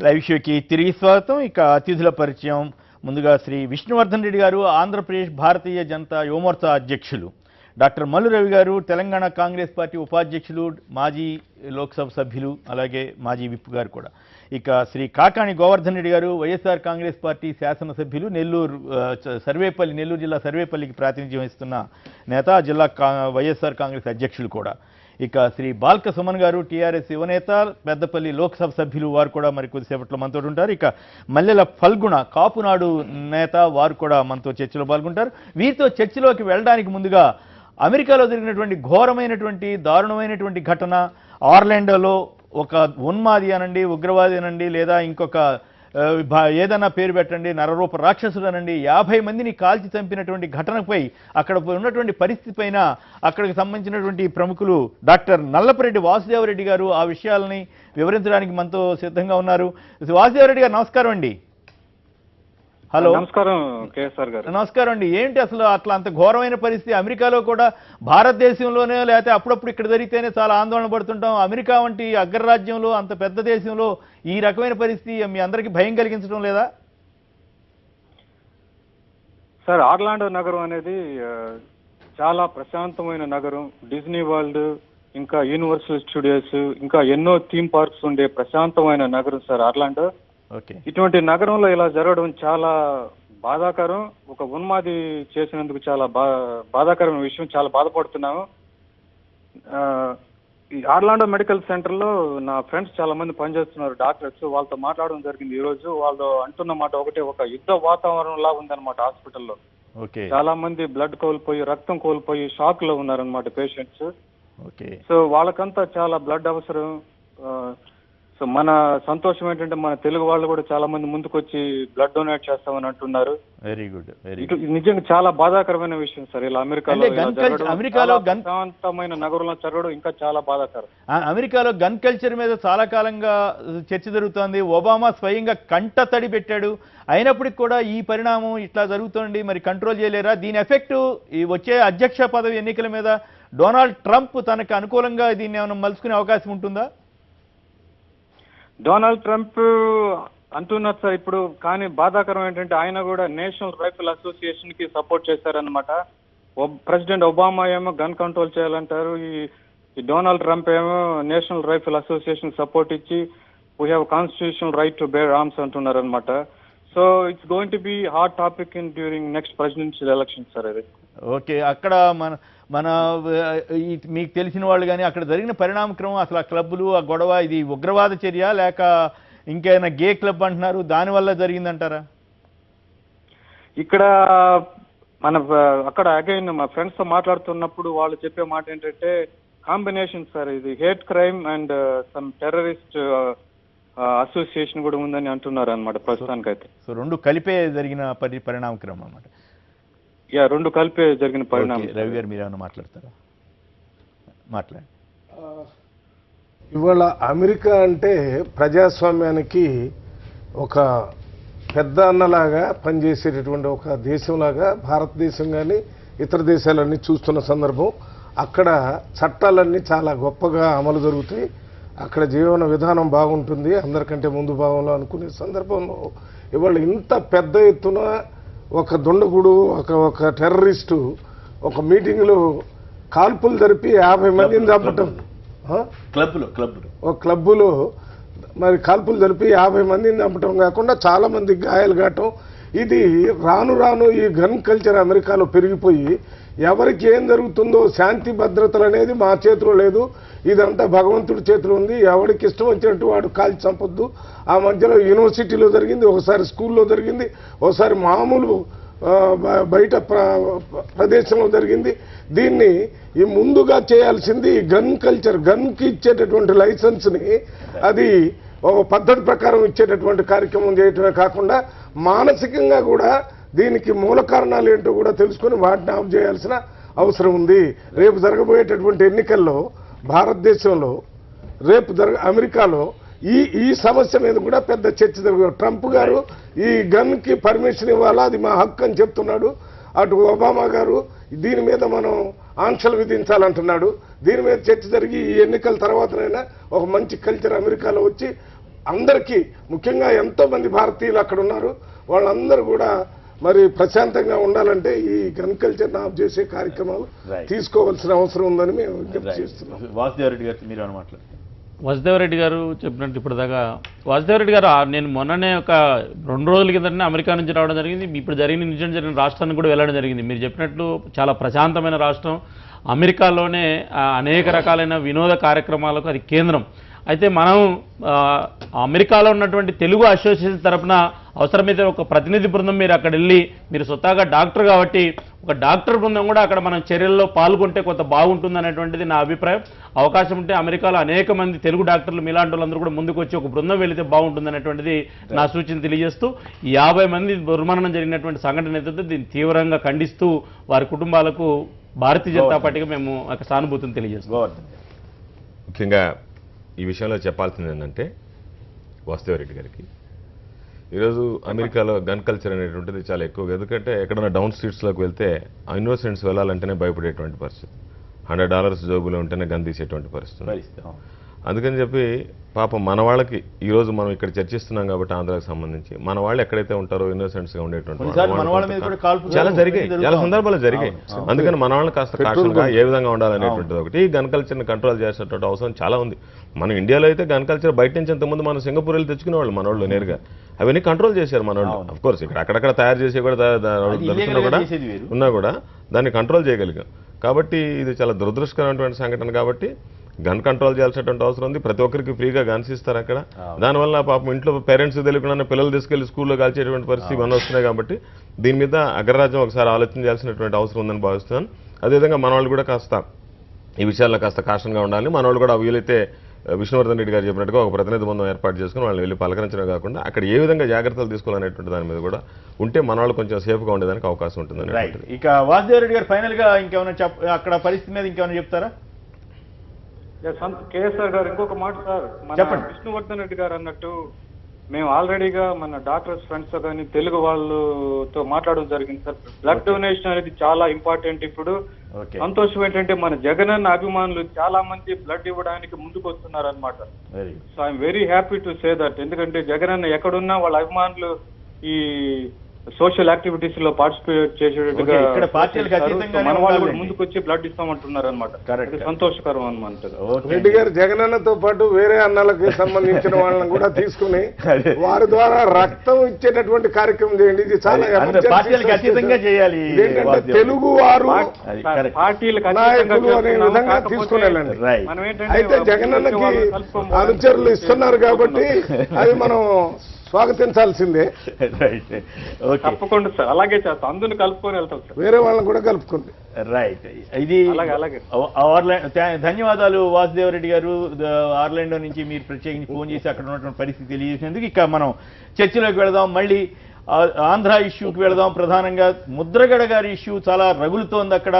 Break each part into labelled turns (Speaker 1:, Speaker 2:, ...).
Speaker 1: Live షోకి తిరిగి స్వాగతం. ఇక అతిథుల పరిచయం. ముందుగా శ్రీ విష్ణువర్ధన్ రెడ్డి గారు, ఆంధ్రప్రదేశ్ భారతీయ జనతా యువమోర్చా అధ్యక్షులు. డాక్టర్ మల్లు రవి గారు, తెలంగాణ కాంగ్రెస్ పార్టీ ఉపాధ్యక్షులు, మాజీ లోక్సభ సభ్యులు, అలాగే మాజీ విప్ గారు కూడా. ఇక శ్రీ కాకాణి గోవర్ధన్ రెడ్డి గారు, వైఎస్ఆర్ కాంగ్రెస్ పార్టీ శాసనసభ్యులు, నెల్లూరు జిల్లా సర్వేపల్లికి ప్రాతినిధ్యం వహిస్తున్న నేత, జిల్లా వైఎస్ఆర్ కాంగ్రెస్ అధ్యక్షులు కూడా. ఇక శ్రీ బాల్క సుమన్ గారు, టీఆర్ఎస్ యువనేత, పెద్దపల్లి లోక్సభ సభ్యులు, వారు కూడా మరి కొద్దిసేపట్లో మనతో ఉంటారు. ఇక మల్లెల ఫల్గుణ, కాపునాడు నేత, వారు కూడా మనతో చర్చలో పాల్గొంటారు. వీరితో చర్చలోకి వెళ్ళడానికి ముందుగా అమెరికాలో జరిగినటువంటి ఘోరమైనటువంటి దారుణమైనటువంటి ఘటన, ఆర్లాండోలో ఒక ఉన్మాది అనండి, ఉగ్రవాది అనండి, లేదా ఇంకొక ఏదన్నా పేరు పెట్టండి, నరరూప రాక్షసుడు అనండి, 50 మందిని కాల్చి చంపినటువంటి ఘటనపై, అక్కడ ఉన్నటువంటి పరిస్థితి పైన అక్కడికి సంబంధించినటువంటి ప్రముఖులు డాక్టర్ నల్లపరెడ్డి వాసుదేవరెడ్డి గారు ఆ విషయాలని వివరించడానికి మనతో సిద్ధంగా ఉన్నారు. వాసుదేవరెడ్డి గారు నమస్కారం అండి. హలో.
Speaker 2: నమస్కారం కేఎస్ఆర్ గారు.
Speaker 1: నమస్కారం అండి. ఏంటి అసలు అట్లా అంత ఘోరమైన పరిస్థితి? అమెరికాలో కూడా భారతదేశంలోనే లేకపోతే అప్పుడప్పుడు ఇక్కడ జరిగితేనే చాలా ఆందోళన పడుతుంటాం. అమెరికా వంటి అగ్రరాజ్యంలో, అంత పెద్ద దేశంలో ఈ రకమైన పరిస్థితి మీ అందరికీ భయం కలిగించడం లేదా?
Speaker 2: సార్, ఆర్లాండో నగరం అనేది చాలా ప్రశాంతమైన నగరం. డిజ్నీ వరల్డ్, ఇంకా యూనివర్సల్ స్టూడియోస్, ఇంకా ఎన్నో థీమ్ పార్క్స్ ఉండే ప్రశాంతమైన నగరం సార్ ఆర్లాండో. ఇటువంటి నగరంలో ఇలా జరగడం చాలా బాధాకరం. ఒక ఉన్మాది చేసినందుకు చాలా బాధాకరమైన విషయం. చాలా బాధపడుతున్నాము. ఈ ఆర్లాండో మెడికల్ సెంటర్ లో నా ఫ్రెండ్స్ చాలా మంది పనిచేస్తున్నారు, డాక్టర్స్. వాళ్ళతో మాట్లాడడం జరిగింది ఈ రోజు. వాళ్ళు అంటున్న మాట ఒకటే, ఒక యుద్ధ వాతావరణం లాగా ఉందన్నమాట హాస్పిటల్లో. చాలా మంది బ్లడ్ కోల్పోయి, రక్తం కోల్పోయి షాక్ లో ఉన్నారనమాట పేషెంట్స్. సో వాళ్ళకంతా చాలా బ్లడ్ అవసరం. సో మన సంతోషం ఏంటంటే మన తెలుగు వాళ్ళు కూడా చాలా మంది ముందుకు వచ్చి బ్లడ్ డొనేట్ చేస్తామని అంటున్నారు.
Speaker 1: Very good.
Speaker 2: నిజంగా చాలా బాధాకరమైన విషయం సార్. ఇలా అమెరికాలో ప్రశాంతమైన నగరంలో జరగడం ఇంకా చాలా బాధాకరం.
Speaker 1: అమెరికాలో గన్ కల్చర్ మీద చాలా కాలంగా చర్చ జరుగుతోంది. ఒబామా స్వయంగా కంట తడి పెట్టాడు. అయినప్పటికీ కూడా ఈ పరిణామం ఇట్లా జరుగుతోంది. మరి కంట్రోల్ చేయలేరా? దీని ఎఫెక్ట్ ఈ వచ్చే అధ్యక్ష పదవి ఎన్నికల మీద డొనాల్డ్ ట్రంప్ తనకు అనుకూలంగా దీన్ని ఏమైనా మలుచుకునే అవకాశం ఉంటుందా?
Speaker 2: డొనాల్డ్ ట్రంప్ అంటున్నారు సార్ ఇప్పుడు. కానీ బాధాకరం ఏంటంటే ఆయన కూడా నేషనల్ రైఫిల్ అసోసియేషన్ కి సపోర్ట్ చేశారనమాట. ప్రెసిడెంట్ ఒబామా ఏమో గన్ కంట్రోల్ చేయాలంటారు. ఈ డొనాల్డ్ ట్రంప్ ఏమో నేషనల్ రైఫిల్ అసోసియేషన్ సపోర్ట్ ఇచ్చి we have constitutional right to bear arms అంటున్నారు అనమాట. So it's going to be hot topic in during next presidential election sir అది.
Speaker 1: Okay. అక్కడ మన మీకు తెలిసిన వాళ్ళు కానీ అక్కడ జరిగిన పరిణామక్రమం, అసలు ఆ క్లబ్బులు, ఆ గొడవ, ఇది ఉగ్రవాద చర్య లేక ఇంకేమైనా గే క్లబ్ అంటున్నారు, దానివల్ల జరిగిందంటారా?
Speaker 2: ఇక్కడ అక్కడ అగైన్ మా ఫ్రెండ్స్ తో మాట్లాడుతున్నప్పుడు వాళ్ళు చెప్పే మాట ఏంటంటే కాంబినేషన్ సార్, ఇది hate crime and some terrorist association కూడా ఉందని అంటున్నారు అనమాట ప్రస్తుతానికైతే.
Speaker 1: సో రెండు కలిపే జరిగిన పరిణామక్రమం అన్నమాట.
Speaker 2: రెండు కలిపే జరిగిన పరిణామం.
Speaker 1: రవి గారు మీరు ఏమైనా మాట్లాడతారా? మాట్లాడండి.
Speaker 3: ఇవాళ అమెరికా అంటే ప్రజాస్వామ్యానికి ఒక పెద్ద అన్నలాగా పనిచేసేటటువంటి ఒక దేశంలాగా భారతదేశం కానీ ఇతర దేశాలన్నీ చూస్తున్న సందర్భం. అక్కడ చట్టాలన్నీ చాలా గొప్పగా అమలు జరుగుతాయి. అక్కడ జీవన విధానం బాగుంటుంది, అందరికంటే ముందు భాగంలో అనుకునే సందర్భంలో ఇవాళ ఇంత పెద్ద ఎత్తున ఒక దుండగుడు, ఒక టెర్రరిస్టు ఒక మీటింగ్లో కాల్పులు జరిపి 50 మందిని చంపటం, ఒక క్లబ్బులో మరి కాల్పులు జరిపి 50 మందిని చంపటం కాకుండా చాలా మంది గాయాలు కావటం. ఇది రాను రాను ఈ గన్ కల్చర్ అమెరికాలో పెరిగిపోయి ఎవరికి ఏం జరుగుతుందో శాంతి భద్రతలు అనేది మా చేతిలో లేదు, ఇదంతా భగవంతుడి చేతిలో ఉంది, ఎవరికి ఇష్టం వచ్చినట్టు వాడు కాల్చి చంపొద్దు. ఆ మధ్యలో యూనివర్సిటీలో జరిగింది, ఒకసారి స్కూల్లో జరిగింది, ఒకసారి మామూలు బయట ప్రదేశంలో జరిగింది. దీన్ని ఈ ముందుగా చేయాల్సింది గన్ కల్చర్, గన్కి ఇచ్చేటటువంటి లైసెన్స్ని అది ఒక పద్ధతి ప్రకారం ఇచ్చేటటువంటి కార్యక్రమం చేయటమే కాకుండా మానసికంగా కూడా దీనికి మూల కారణాలు ఏంటో కూడా తెలుసుకొని వాటిని ఆఫ్ చేయాల్సిన అవసరం ఉంది. రేపు జరగబోయేటటువంటి ఎన్నికల్లో భారతదేశంలో, రేపు అమెరికాలో ఈ సమస్య మీద కూడా పెద్ద చర్చ జరుగుతుంది. ట్రంప్ గారు ఈ గన్కి పర్మిషన్ ఇవ్వాలా, అది మా హక్కు అని చెప్తున్నాడు. అటు ఒబామా గారు దీని మీద మనం ఆంక్షలు విధించాలంటున్నాడు. దీని మీద చర్చ జరిగి ఈ ఎన్నికల తర్వాతనైనా ఒక మంచి కల్చర్ అమెరికాలో వచ్చి అందరికీ ముఖ్యంగా ఎంతో మంది భారతీయులు అక్కడ ఉన్నారు, వాళ్ళందరూ కూడా మరి ప్రశాంతంగా ఉండాలంటే ఈ గన్ కల్చర్ ఆఫ్ చేసే కార్యక్రమాలు తీసుకోవాల్సిన అవసరం ఉందని మేము విజ్ఞప్తి చేస్తున్నాం.
Speaker 1: వాసుదేవరెడ్డి గారు మీరు మాట్లాడారు.
Speaker 4: వాసుదేవరెడ్డి గారు చెప్పినట్టు ఇప్పటిదాకా వాసుదేవరెడ్డి గారు నేను మొన్ననే ఒక 2 రోజుల కిందనే అమెరికా నుంచి రావడం జరిగింది. ఇప్పుడు నిజం జరిగిన రాష్ట్రానికి కూడా వెళ్ళడం జరిగింది. మీరు చెప్పినట్లు చాలా ప్రశాంతమైన రాష్ట్రం. అమెరికాలోనే అనేక రకాలైన వినోద కార్యక్రమాలకు అది కేంద్రం. అయితే మనం అమెరికాలో ఉన్నటువంటి తెలుగు అసోసియేషన్ తరఫున అవసరమైతే ఒక ప్రతినిధి బృందం మీరు అక్కడ వెళ్ళి, మీరు స్వతహాగా డాక్టర్ కాబట్టి ఒక డాక్టర్ బృందం కూడా అక్కడ మనం చర్యల్లో పాల్గొంటే కొంత బాగుంటుంది అనేటువంటిది నా అభిప్రాయం. అవకాశం ఉంటే అమెరికాలో అనేక మంది తెలుగు డాక్టర్లు మీలాంటి వాళ్ళందరూ కూడా ముందుకు వచ్చి ఒక బృందం వెళితే బాగుంటుంది అనేటువంటిది నా సూచన తెలియజేస్తూ, 50 మంది దుర్మరణం జరిగినటువంటి సంఘటన ఏదైతే దీన్ని తీవ్రంగా ఖండిస్తూ వారి కుటుంబాలకు భారతీయ జనతా పార్టీగా మేము ఒక సానుభూతిని తెలియజేస్తాం.
Speaker 5: ముఖ్యంగా ఈ విషయంలో చెప్పాల్సింది ఏంటంటే వాసుదేవరెడ్డి గారికి ఈరోజు అమెరికాలో గన్ కల్చర్ అనేటువంటిది చాలా ఎక్కువగా, ఎందుకంటే ఎక్కడైనా డౌన్ స్ట్రీట్స్లోకి వెళ్తే ఇన్నోసెంట్స్ వెళ్ళాలంటేనే భయపడేటువంటి పరిస్థితి, $100 జోబులో ఉంటేనే గన్ తీసేటువంటి పరిస్థితి. అందుకని చెప్పి పాపం మన వాళ్ళకి ఈరోజు మనం ఇక్కడ చర్చిస్తున్నాం కాబట్టి ఆంధ్రాకి సంబంధించి మన వాళ్ళు ఎక్కడైతే ఉంటారో ఇన్నోసెంట్స్గా ఉండేటువంటి చాలా జరిగాయి, చాలా సందర్భాలు జరిగాయి. అందుకని మన వాళ్ళని కాస్త కాషన్గా ఏ విధంగా ఉండాలనేటువంటిది ఒకటి, గన్ కల్చర్ని కంట్రోల్ చేసేటువంటి అవసరం చాలా ఉంది. మనం ఇండియాలో అయితే గన్ కల్చర్ బయట నుంచి ఇంతకుముందు మనం సింగపూర్ వెళ్ళి తెచ్చుకునేవాళ్ళు మన వాళ్ళు నేరుగా, అవన్నీ కంట్రోల్ చేశారు మన వాళ్ళు. అఫ్ కోర్స్ ఇక్కడ అక్కడక్కడ తయారు చేసి కూడా ఉన్నా కూడా దాన్ని కంట్రోల్ చేయగలిగాం. కాబట్టి ఇది చాలా దురదృష్టకరమైనటువంటి సంఘటన. కాబట్టి గన్ కంట్రోల్ చేయాల్సినటువంటి అవసరం ఉంది. ప్రతి ఒక్కరికి ఫ్రీగా గన్స్ ఇస్తారు అక్కడ. దానివల్ల పాపం ఇంట్లో పేరెంట్స్ తెలియకుండా పిల్లలు తీసుకెళ్లి స్కూల్లో కాల్చేటువంటి పరిస్థితి ఇవన్నీ వస్తున్నాయి. కాబట్టి దీని మీద అగ్రరాజ్యం ఒకసారి ఆలోచన చేయాల్సినటువంటి అవసరం ఉందని భావిస్తున్నాను. అదేవిధంగా మన వాళ్ళు కూడా కాస్త ఈ విషయాల్లో కాస్త కాషన్గా ఉండాలి. మన వాళ్ళు కూడా వీలైతే విష్ణువర్ధన్ రెడ్డి గారు చెప్పినట్టుగా ఒక ప్రతినిధి బృందం ఏర్పాటు చేసుకుని వాళ్ళు వెళ్ళి పలకరించడం కాకుండా అక్కడ ఏ విధంగా జాగ్రత్తలు తీసుకోవాలనేటువంటి దాని మీద కూడా ఉంటే మన వాళ్ళు కొంచెం సేఫ్గా ఉండేదానికి అవకాశం ఉంటుంది.
Speaker 1: ఇక వాసుదేవరెడ్డి గారు ఫైనల్ గా ఇంకేమైనా అక్కడ పరిస్థితి మీద ఇంకేమైనా చెప్తారా?
Speaker 2: కేఎస్ఆర్ గారు ఇంకొక మాట సార్, మన విష్ణువర్ధన్ రెడ్డి గారు అన్నట్టు మేము ఆల్రెడీగా మన డాక్టర్స్ ఫ్రెండ్స్ కానీ తెలుగు వాళ్ళతో మాట్లాడడం జరిగింది సార్. బ్లడ్ డొనేషన్ అనేది చాలా ఇంపార్టెంట్. ఇప్పుడు సంతోషం ఏంటంటే మన జగనన్న అభిమానులు చాలా మంది బ్లడ్ ఇవ్వడానికి ముందుకు వస్తున్నారు అనమాట. So I'm very happy to say that. ఎందుకంటే జగనన్న ఎక్కడున్నా వాళ్ళ అభిమానులు ఈ సోషల్ యాక్టివిటీస్ లో పార్టిసిపేట్ చేసేటట్టుగా మన వాళ్ళు కూడా ముందుకు వచ్చి బ్లడ్ ఇస్తామంటున్నారు అనమాట. సంతోషకరం అనమాట.
Speaker 3: రెడ్డి గారు జగనన్నతో పాటు వేరే అన్నలకు సంబంధించిన వాళ్ళని కూడా తీసుకుని వారి ద్వారా రక్తం ఇచ్చేటటువంటి కార్యక్రమం చేయండి. ఇది చాలా తెలుగు వారు
Speaker 2: పార్టీలకు
Speaker 3: నాయకులు అనే విధంగా తీసుకుని వెళ్ళండి. అయితే జగనన్నకి అనుచరులు ఇస్తున్నారు కాబట్టి అది మనం స్వాగతించాల్సిందే.
Speaker 2: తప్పకుండా సార్, అలాగే చేస్తాం. అందరిని కలుపుకొని వెళ్తాం సార్, వేరే
Speaker 3: వాళ్ళని కూడా కలుపుకోండి.
Speaker 1: రైట్. ఇది ధన్యవాదాలు వాసుదేవరెడ్డి గారు. ఆర్లాండో నుంచి మీరు ప్రత్యేకించి ఫోన్ చేసి అక్కడ ఉన్నటువంటి పరిస్థితి తెలియజేసినందుకు. ఇక మనం చర్చలోకి వెళదాం. మళ్ళీ ఆంధ్ర ఇష్యూకి వెళదాం. ప్రధానంగా ముద్రగడ గారి ఇష్యూ చాలా రగులుతోంది అక్కడ.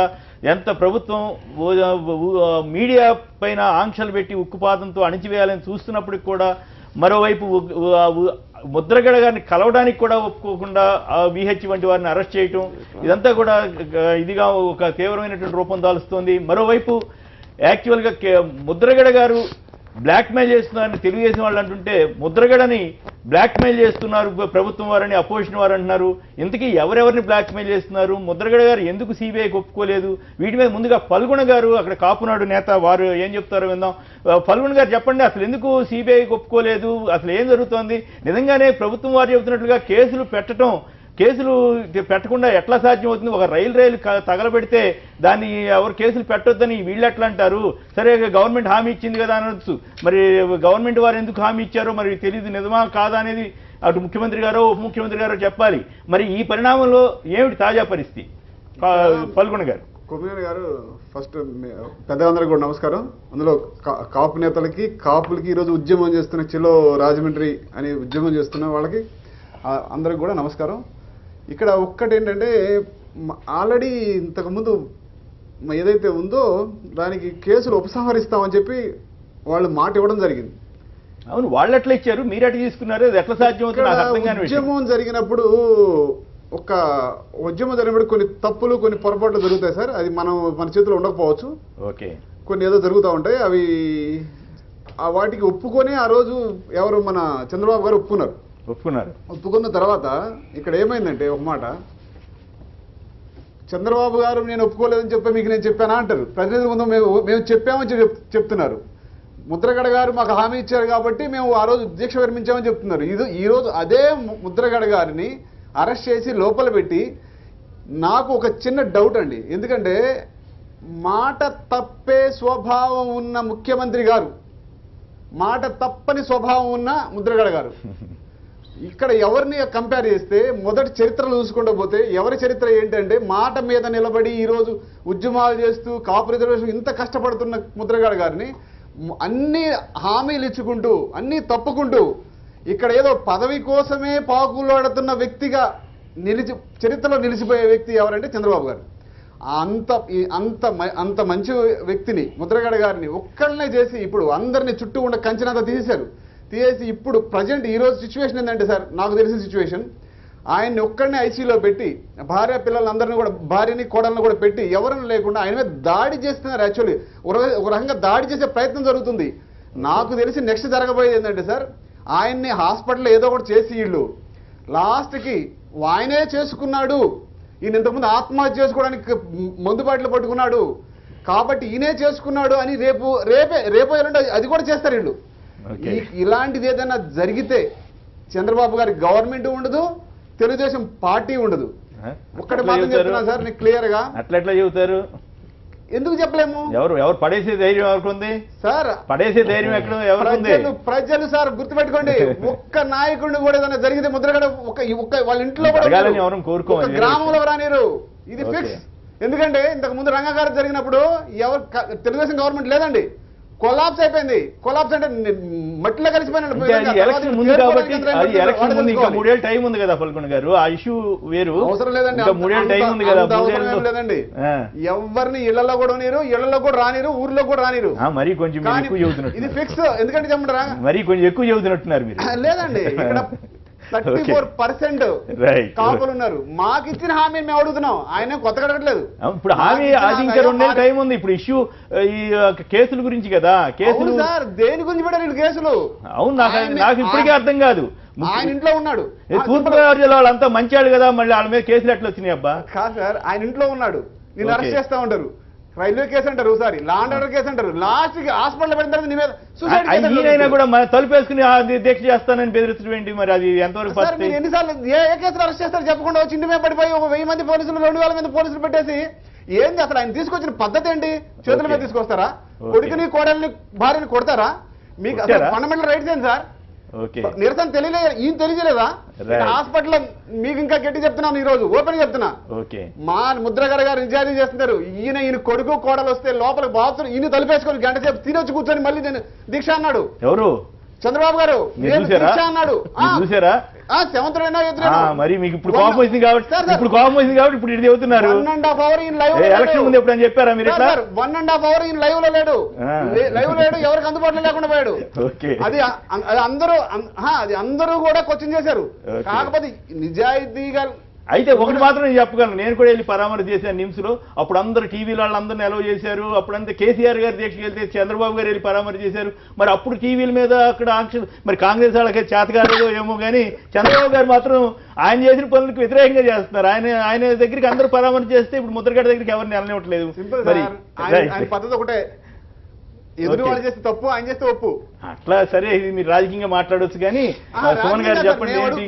Speaker 1: ఎంత ప్రభుత్వం మీడియా పైన ఆంక్షలు పెట్టి ఉక్కుపాతంతో అణిచివేయాలని చూస్తున్నప్పటికి కూడా మరోవైపు ముద్రగడ గారిని కలవడానికి కూడా ఒప్పుకోకుండా విహెచ్ వంటి వారిని అరెస్ట్ చేయటం, ఇదంతా కూడా ఇదిగా ఒక తీవ్రమైనటువంటి రూపం దాలుస్తోంది. మరోవైపు యాక్చువల్గా ముద్రగడ గారు బ్లాక్మెయిల్ చేస్తున్నారని తెలుగుదేశం వాళ్ళు అంటుంటే ముద్రగడని బ్లాక్మెయిల్ చేస్తున్నారు ప్రభుత్వం వారని అపోజిషన్ వారు అంటున్నారు. ఇంతకీ ఎవరెవరిని బ్లాక్మెయిల్ చేస్తున్నారు? ముద్రగడ గారు ఎందుకు సిబిఐకి ఒప్పుకోలేదు? వీటి మీద ముందుగా ఫల్గుణ గారు అక్కడ కాపునాడు నేత, వారు ఏం చెప్తారో విందాం. ఫల్గుణ గారు చెప్పండి, అసలు ఎందుకు సిబిఐకి ఒప్పుకోలేదు? అసలు ఏం జరుగుతోంది? నిజంగానే ప్రభుత్వం వారు చెబుతున్నట్లుగా కేసులు పెట్టకుండా ఎట్లా సాధ్యమవుతుంది? ఒక రైలు తగలబెడితే దాన్ని ఎవరు కేసులు పెట్టొద్దని వీళ్ళు ఎట్లా అంటారు? సరే గవర్నమెంట్ హామీ ఇచ్చింది కదా అనొచ్చు, మరి గవర్నమెంట్ వారు ఎందుకు హామీ ఇచ్చారో మరి తెలియదు. నిజమా కాదా అనేది అటు ముఖ్యమంత్రి గారో ఉప ముఖ్యమంత్రి గారో చెప్పాలి. మరి ఈ పరిణామంలో ఏమిటి తాజా పరిస్థితి? ఫల్గుణ గారు.
Speaker 6: కొమ్మినేని గారు, ఫస్ట్ పెద్దలందరికీ కూడా నమస్కారం. అందులో కాపు నేతలకి, కాపులకి ఈరోజు ఉద్యమం చేస్తున్న చిలో రాజమండ్రి అని ఉద్యమం చేస్తున్న వాళ్ళకి అందరికి కూడా నమస్కారం. ఇక్కడ ఒక్కటి ఏంటంటే, ఆల్రెడీ ఇంతకుముందు ఏదైతే ఉందో దానికి కేసులు ఉపసంహరిస్తామని చెప్పి వాళ్ళు మాట ఇవ్వడం జరిగింది.
Speaker 1: అవును, వాళ్ళు ఎట్లా ఇచ్చారు, మీరు ఎట్లా తీసుకున్నారు? ఎట్లా సాధ్యమవుతుంది?
Speaker 6: ఉద్యమం జరిగినప్పుడు కొన్ని తప్పులు, కొన్ని పొరపాట్లు జరుగుతాయి సార్. అది మన చేతిలో ఉండకపోవచ్చు.
Speaker 1: ఓకే,
Speaker 6: కొన్ని ఏదో జరుగుతూ ఉంటాయి. అవి వాటికి ఒప్పుకొని ఆ రోజు ఎవరు మన చంద్రబాబు గారు
Speaker 1: ఒప్పుకున్నారు.
Speaker 6: ఒప్పుకున్న తర్వాత ఇక్కడ ఏమైందంటే ఒక మాట, చంద్రబాబు గారు నేను ఒప్పుకోలేదని చెప్పి మీకు నేను చెప్పానా అంటారు. ప్రతినిధుల ముందు మేము చెప్పామని చెప్తున్నారు. ముద్రగడ గారు మాకు హామీ ఇచ్చారు కాబట్టి మేము ఆ రోజు దీక్ష విరమించామని చెప్తున్నారు. ఈ రోజు అదే ముద్రగడ గారిని అరెస్ట్ చేసి లోపల పెట్టి, నాకు ఒక చిన్న డౌట్ అండి. ఎందుకంటే మాట తప్పే స్వభావం ఉన్న ముఖ్యమంత్రి గారు, మాట తప్పని స్వభావం ఉన్న ముద్రగడ గారు, ఇక్కడ ఎవరిని కంపేర్ చేస్తే మొదటి చరిత్రలు చూసుకుంటూ పోతే ఎవరి చరిత్ర ఏంటంటే మాట మీద నిలబడి ఈరోజు ఉద్యమాలు చేస్తూ కాపు రిజర్వేషన్ ఇంత కష్టపడుతున్న ముద్రగడ గారిని అన్ని హామీలు ఇచ్చుకుంటూ అన్ని తప్పుకుంటూ ఇక్కడ ఏదో పదవి కోసమే పాకులాడుతున్న వ్యక్తిగా చరిత్రలో నిలిచిపోయే వ్యక్తి ఎవరంటే చంద్రబాబు గారు. అంత మంచి వ్యక్తిని ముద్రగడ గారిని ఒక్కళ్ళనే చేసి ఇప్పుడు అందరినీ చుట్టూ ఉన్న కంచెనంతా తీసేసి ఇప్పుడు ప్రజెంట్ ఈరోజు సిచ్యువేషన్ ఏంటంటే సార్, నాకు తెలిసిన సిచ్యువేషన్, ఆయన్ని ఒక్కడనే ఐసీలో పెట్టి భార్య పిల్లలందరినీ కూడా, భార్యని కోడలను కూడా పెట్టి ఎవరిని లేకుండా ఆయన మీద దాడి చేస్తున్నారు. యాక్చువల్లీ ఒక రకంగా దాడి చేసే ప్రయత్నం జరుగుతుంది. నాకు తెలిసి నెక్స్ట్ జరగబోయేది ఏంటంటే సార్, ఆయన్ని హాస్పిటల్లో ఏదో ఒకటి చేసి వీళ్ళు లాస్ట్కి ఆయనే చేసుకున్నాడు, ఈయన ఇంతకుముందు ఆత్మహత్య చేసుకోవడానికి మందుబాటులో పట్టుకున్నాడు కాబట్టి ఈయనే చేసుకున్నాడు అని రేపు ఎల్లుండి అది కూడా చేస్తారు వీళ్ళు. ఇలాంటిది ఏదైనా జరిగితే చంద్రబాబు గారి గవర్నమెంట్ ఉండదు, తెలుగుదేశం పార్టీ ఉండదు. ఒక్కటి మాత్రం చెప్తున్నా సార్ నీకు క్లియర్ గా.
Speaker 1: అట్లా చెబుతారు,
Speaker 6: ఎందుకు చెప్పలేము?
Speaker 1: ఎవరు పడేసే ధైర్యం ఎవరికి సార్? పడేసే ధైర్యం ఎక్కడ ఎవరికి?
Speaker 6: ప్రజలు సార్ గుర్తుపెట్టుకోండి, ఒక్క నాయకుడిని కూడా ఏదైనా జరిగితే ముద్రగడ వాళ్ళ ఇంట్లో
Speaker 1: ఎవరు కోరుకోవాలి,
Speaker 6: గ్రామంలో రానిరు, ఇది ఫిక్స్. ఎందుకంటే ఇంతకు ముందు రంగగారు జరిగినప్పుడు తెలుగుదేశం గవర్నమెంట్ లేదండి, కొలాప్స్ అయిపోయింది. కొలాప్స్ అంటే మట్టిలో కలిసిపోయినాడు.
Speaker 1: ఎలక్షన్ ముందు కాబట్టి, అది ఎలక్షన్ ముందు ఇంకా 3 ఏళ్ళు టైం ఉంది కదా పల్కొండ గారు, ఆ ఇష్యూ వేరు.
Speaker 6: అవసరం లేదండి,
Speaker 1: 3 ఏళ్ళు టైం ఉంది కదా.
Speaker 6: లేదండి, ఎవరిని ఇళ్లలో కూడా నీరు, ఇళ్లలో కూడా రానిరు, ఊర్లో కూడా రానిరు.
Speaker 1: మరీ కొంచెం ఎక్కువ చెబుతున్నట్టు,
Speaker 6: ఇది ఫిక్స్. ఎందుకంటే చెప్పంటారా,
Speaker 1: మరీ కొంచెం ఎక్కువ చెబుతున్నట్టున్నారు మీరు.
Speaker 6: లేదండి, ఇక్కడ 34% కాపులు ఉన్నారు. మాకు ఇచ్చిన హామీని మేము అడుగుతున్నాం, ఆయన కొత్తగా అడగట్లేదు.
Speaker 1: ఇప్పుడు హామీ అది ఇంకా 2 నెలలు టైం ఉంది. ఇప్పుడు ఇష్యూ ఈ కేసుల గురించి కదా. కేసులు
Speaker 6: సార్ దేని గురించి పెట్టారు కేసులు?
Speaker 1: అవును, నాకు ఇప్పటికే అర్థం కాదు.
Speaker 6: ఆయన ఇంట్లో ఉన్నాడు,
Speaker 1: తూర్పుగోదావరి జిల్లా వాళ్ళంతా మంచివాళ్ళు కదా, మళ్ళీ వాళ్ళ మీద కేసులు ఎట్లా వచ్చినాయి అబ్బా?
Speaker 6: కాదు సార్, ఆయన ఇంట్లో ఉన్నాడు, నేను అరెస్ట్ చేస్తా ఉంటారు, రైల్వే కేసు అంటారు, ఒకసారి లాండ్ ఆర్డర్ కేసు అంటారు, లాస్ట్ కి హాస్పిటల్ పెట్టిన తర్వాత నీ మీద
Speaker 1: ఈయనైనా కూడా తలుపేసుకుని దీక్ష చేస్తానని బెదిరించడం ఏంటి మరి? అది ఎంతవరకు?
Speaker 6: ఎన్నిసార్లు ఏ కేసులు అరెస్ట్ చేస్తారు చెప్పకుండా వచ్చి ఇంటి మీద పడిపోయి 1000 మంది పోలీసులు 2000 మంది పోలీసులు పెట్టేసి ఏంది అసలు? ఆయన తీసుకొచ్చిన పద్ధతి ఏంటి? చేతుల మీద తీసుకొస్తారా? కొడుకుని కోడల్ని భార్యని కొడతారా? మీకు అసలు ఫండమెంటల్ రైట్స్ ఏంటి సార్? నిరసన తెలియలేదా? హాస్పిటల్ మీకు ఇంకా గట్టి చెప్తున్నాను, ఈ రోజు ఓపెన్ చెప్తున్నా, మా ముద్రగడ గారు నిజాయితీ చేస్తున్నారు. ఈయన కొడుకు కోడలు వస్తే లోపల బాత్రూమ్ ఈయన తలిపేసుకొని గంట సేపు తినొచ్చి కూర్చొని మళ్ళీ నేను దీక్ష అన్నాడు.
Speaker 1: ఎవరు?
Speaker 6: చంద్రబాబు గారు దీక్ష అన్నాడు.
Speaker 1: చూసారా? మరి మీకు ఇప్పుడు కోపం వచ్చింది కాబట్టి ఇప్పుడు ఇది చెబుతున్నారు.
Speaker 6: 1.5 hours
Speaker 1: ఎలక్షన్ ముందు ఎప్పుడు అని చెప్పారా మీరు?
Speaker 6: 1.5 hours లైవ్ లో లేడు, ఎవరికి అందుబాటులో లేకుండా పోయాడు. అది అందరూ కూడా క్వశ్చన్ చేశారు. కాకపోతే నిజాయితీగా
Speaker 1: అయితే ఒకటి మాత్రం నేను చెప్పగలను, నేను కూడా వెళ్ళి పరామర్శ చేశాను నిమ్స్ లో. అప్పుడు అందరూ టీవీలో వాళ్ళందరినీ అలవ్ చేశారు. అప్పుడంతా కేసీఆర్ గారి దీక్షకి వెళ్తే చంద్రబాబు గారు వెళ్ళి పరామర్శ చేశారు. మరి అప్పుడు టీవీల మీద అక్కడ ఆంక్షలు, మరి కాంగ్రెస్ వాళ్ళకి చేతగారు ఏమో కానీ చంద్రబాబు గారు మాత్రం ఆయన చేసిన పనులకు వ్యతిరేకంగా చేస్తున్నారు. ఆయన దగ్గరికి అందరూ పరామర్శ చేస్తే ఇప్పుడు ముద్రగడ దగ్గరికి ఎవరిని వెళ్ళనివ్వట్లేదు. మరి
Speaker 6: పద్ధతి ఒకటే, ఎదురు వాళ్ళు చేస్తే తప్పు, ఆయన చేస్తే ఒప్పు.
Speaker 1: అట్లా సరే, ఇది మీరు రాజకీయంగా మాట్లాడొచ్చు కానీ సుమన్ గారు చెప్పండి ఏంటి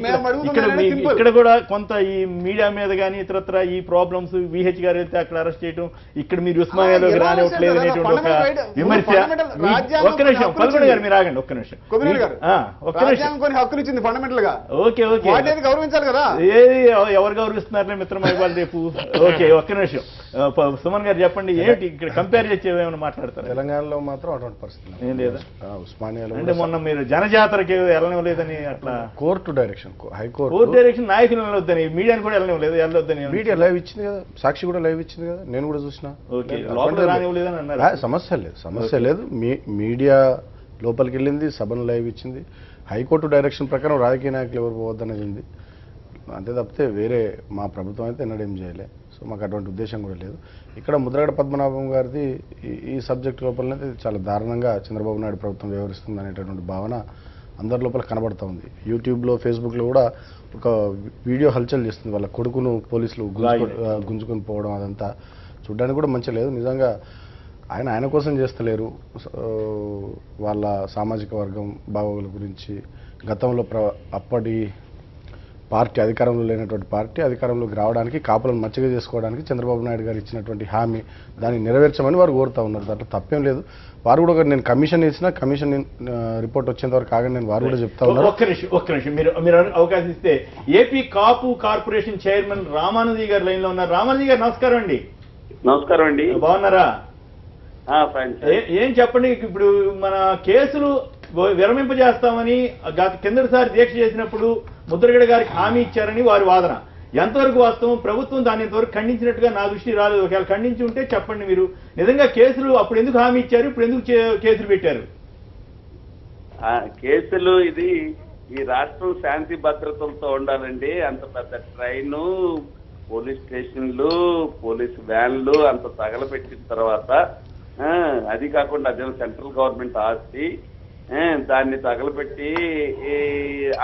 Speaker 1: ఇక్కడ కూడా కొంత ఈ మీడియా మీద కానీ ఇతరత్ర ఈ ప్రాబ్లమ్స్, విహెచ్ గారు వెళ్తే అక్కడ అరెస్ట్ చేయడం, ఇక్కడ మీరు ఉస్మానియాలోకి రానివ్వట్లేదు అనేటువంటి ఒక విమర్శ. ఒక్క నిమిషం పల్కొండ గారు మీరు ఆగండి, ఒక్క నిమిషం.
Speaker 6: కొన్ని హక్కులు ఇచ్చింది ఫండమెంటల్ గా.
Speaker 1: ఓకే
Speaker 6: గౌరవించాలి కదా.
Speaker 1: ఏది ఎవరు గౌరవిస్తున్నారని మిత్రమై వాళ్ళు రేపు. ఓకే, ఒక్క నిమిషం. సుమన్ గారు చెప్పండి ఏంటి ఇక్కడ కంపేర్ చేసి ఏమైనా మాట్లాడతారు?
Speaker 3: తెలంగాణలో మాత్రం అటువంటి పరిస్థితి ఏం లేదా?
Speaker 1: అంటే మొన్న మీరు జనజాతరకి వెళ్ళనివ్వలేదని అట్లా
Speaker 3: కోర్టు డైరెక్షన్,
Speaker 1: కోర్టు డైరెక్షన్ నాయకులు వెళ్ళొద్దని, మీడియాని కూడా వెళ్ళొద్దని.
Speaker 3: మీడియా లైవ్ ఇచ్చింది కదా, సాక్షి కూడా లైవ్ ఇచ్చింది కదా, నేను కూడా చూసిన.
Speaker 1: లోపల రానివ్వలేదని అన్నారు.
Speaker 3: సమస్య లేదు. మీడియా లోపలికి వెళ్ళింది, సభను లైవ్ ఇచ్చింది. హైకోర్టు డైరెక్షన్ ప్రకారం రాజకీయ నాయకులు ఎవరు పోవద్దనేది ఉంది. అంతే తప్పితే వేరే మా ప్రభుత్వం అయితే ఎన్నడేం చేయలే. సో మాకు అటువంటి ఉద్దేశం కూడా లేదు. ఇక్కడ ముద్రగడ పద్మనాభం గారిది ఈ సబ్జెక్ట్ లోపలనే చాలా దారుణంగా చంద్రబాబు నాయుడు ప్రభుత్వం వ్యవహరిస్తుంది అనేటటువంటి భావన అందరి లోపల కనబడతా ఉంది. యూట్యూబ్లో, ఫేస్బుక్లో కూడా ఒక వీడియో హల్చల్ చేస్తుంది. వాళ్ళ కొడుకును పోలీసులు గుంజుకొని పోవడం, అదంతా చూడడానికి కూడా మంచి లేదు. నిజంగా ఆయన కోసం చేస్తలేరు. వాళ్ళ సామాజిక వర్గం బాగోగుల గురించి గతంలో అప్పటి పార్టీ, అధికారంలో లేనటువంటి పార్టీ అధికారంలోకి రావడానికి, కాపులను మచ్చిగా చేసుకోవడానికి చంద్రబాబు నాయుడు గారు ఇచ్చినటువంటి హామీ దాన్ని నెరవేర్చమని వారు కోరుతూ ఉన్నారు. దాంట్లో తప్పేం లేదు. వారు కూడా నేను కమిషన్ ఇచ్చిన కమిషన్ రిపోర్ట్ వచ్చేంత వరకు ఆగని నేను వారు కూడా చెప్తా ఉన్నారు.
Speaker 1: ఒక్క నిమిషం మీరు అవకాశం ఇస్తే ఏపీ కాపు కార్పొరేషన్ చైర్మన్ రామానుజీ గారు లైన్ లో ఉన్నారు. రామానుజీ గారు నమస్కారం అండి.
Speaker 7: నమస్కారం అండి.
Speaker 1: బాగున్నారా? ఏం చెప్పండి, ఇప్పుడు మన కేసులు విరమింపజేస్తామని కిందటిసారి దీక్ష చేసినప్పుడు ముద్రగడ గారికి హామీ ఇచ్చారని వారి వాదన. ఎంతవరకు వాస్తవం? ప్రభుత్వం దాన్ని ఇంతవరకు ఖండించినట్టుగా నా దృష్టి రాలేదు. ఒకవేళ ఖండించి ఉంటే చెప్పండి. మీరు నిజంగా కేసులు అప్పుడు ఎందుకు హామీ ఇచ్చారు, ఇప్పుడు ఎందుకు కేసులు పెట్టారు?
Speaker 7: కేసులు ఇది ఈ రాష్ట్రం శాంతి భద్రతలతో ఉండాలండి. అంత పెద్ద ట్రైను, పోలీస్ స్టేషన్లు, పోలీస్ వ్యాన్లు అంత తగలపెట్టిన తర్వాత, అది కాకుండా అదే సెంట్రల్ గవర్నమెంట్ ఆస్తి, దాన్ని తగలపెట్టి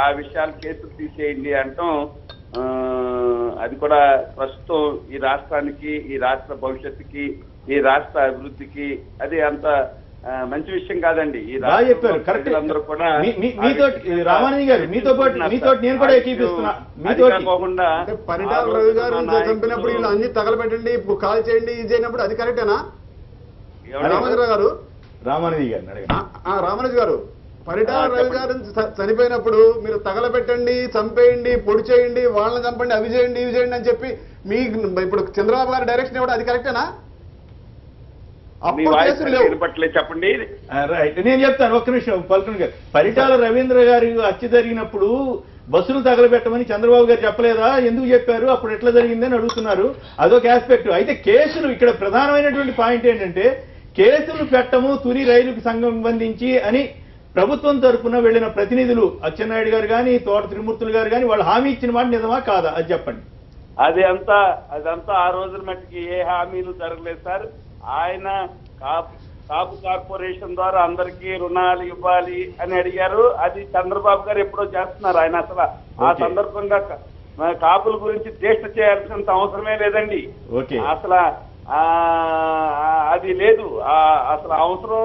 Speaker 7: ఆ విషయాలు కేసులు తీసేయండి అంటాం. అది కూడా ప్రస్తుతం ఈ రాష్ట్రానికి, ఈ రాష్ట్ర భవిష్యత్తుకి, ఈ రాష్ట్ర అభివృద్ధికి అది అంత మంచి విషయం కాదండి. ఈ రాష్ట్రందరూ కూడా
Speaker 1: రామానంద్ గారు మీతో నేను కూడా ఏకీపిస్తున్నా.
Speaker 7: కాకుండా
Speaker 6: పరిటాల రవి గారు చంపినప్పుడు వీళ్ళు అన్ని తగలబెట్టండి, కాల్ చేయండి, ఇది చేయనప్పుడు అది కరెక్టేనా? రామానుజు గారు పరిటాల రవి గారు చనిపోయినప్పుడు మీరు తగలబెట్టండి, చంపేయండి, పొడి చేయండి, వాళ్ళని చంపండి, అవి చేయండి, ఇవి చేయండి అని చెప్పి మీ ఇప్పుడు చంద్రబాబు గారు డైరెక్షన్ ఇవ్వడం అది కరెక్టేనా?
Speaker 7: చెప్పండి.
Speaker 1: నేను చెప్తాను, ఒక్క నిమిషం. పల్కన్ గారు, పరిటాల రవీంద్ర గారి హత్య జరిగినప్పుడు బస్సులు తగలబెట్టమని చంద్రబాబు గారు చెప్పలేదా? ఎందుకు చెప్పారు? అప్పుడు ఎట్లా జరిగిందని అడుగుతున్నారు. అదొక ఆస్పెక్ట్. అయితే కేసులు, ఇక్కడ ప్రధానమైనటువంటి పాయింట్ ఏంటంటే కేసులు పెట్టము తుని రైలుకు సంబంధించి అని ప్రభుత్వం తరఫున వెళ్లిన ప్రతినిధులు అచ్చెన్నాయుడు గారు కానీ, తోట త్రిమూర్తులు గారు కానీ వాళ్ళు హామీ ఇచ్చిన మాట నిజమా కాదా? అది చెప్పండి.
Speaker 7: అదంతా ఆ రోజుల మట్టికి ఏ హామీలు జరగలేదు సార్. ఆయన కాపు కార్పొరేషన్ ద్వారా అందరికీ రుణాలు ఇవ్వాలి అని అడిగారు. అది చంద్రబాబు గారు ఎప్పుడో చేస్తున్నారు. ఆయన అసలు ఆ సందర్భంగా కాపుల గురించి దీక్ష చేయాల్సినంత అవసరమే లేదండి. అసలు అది లేదు, అసలు అవసరం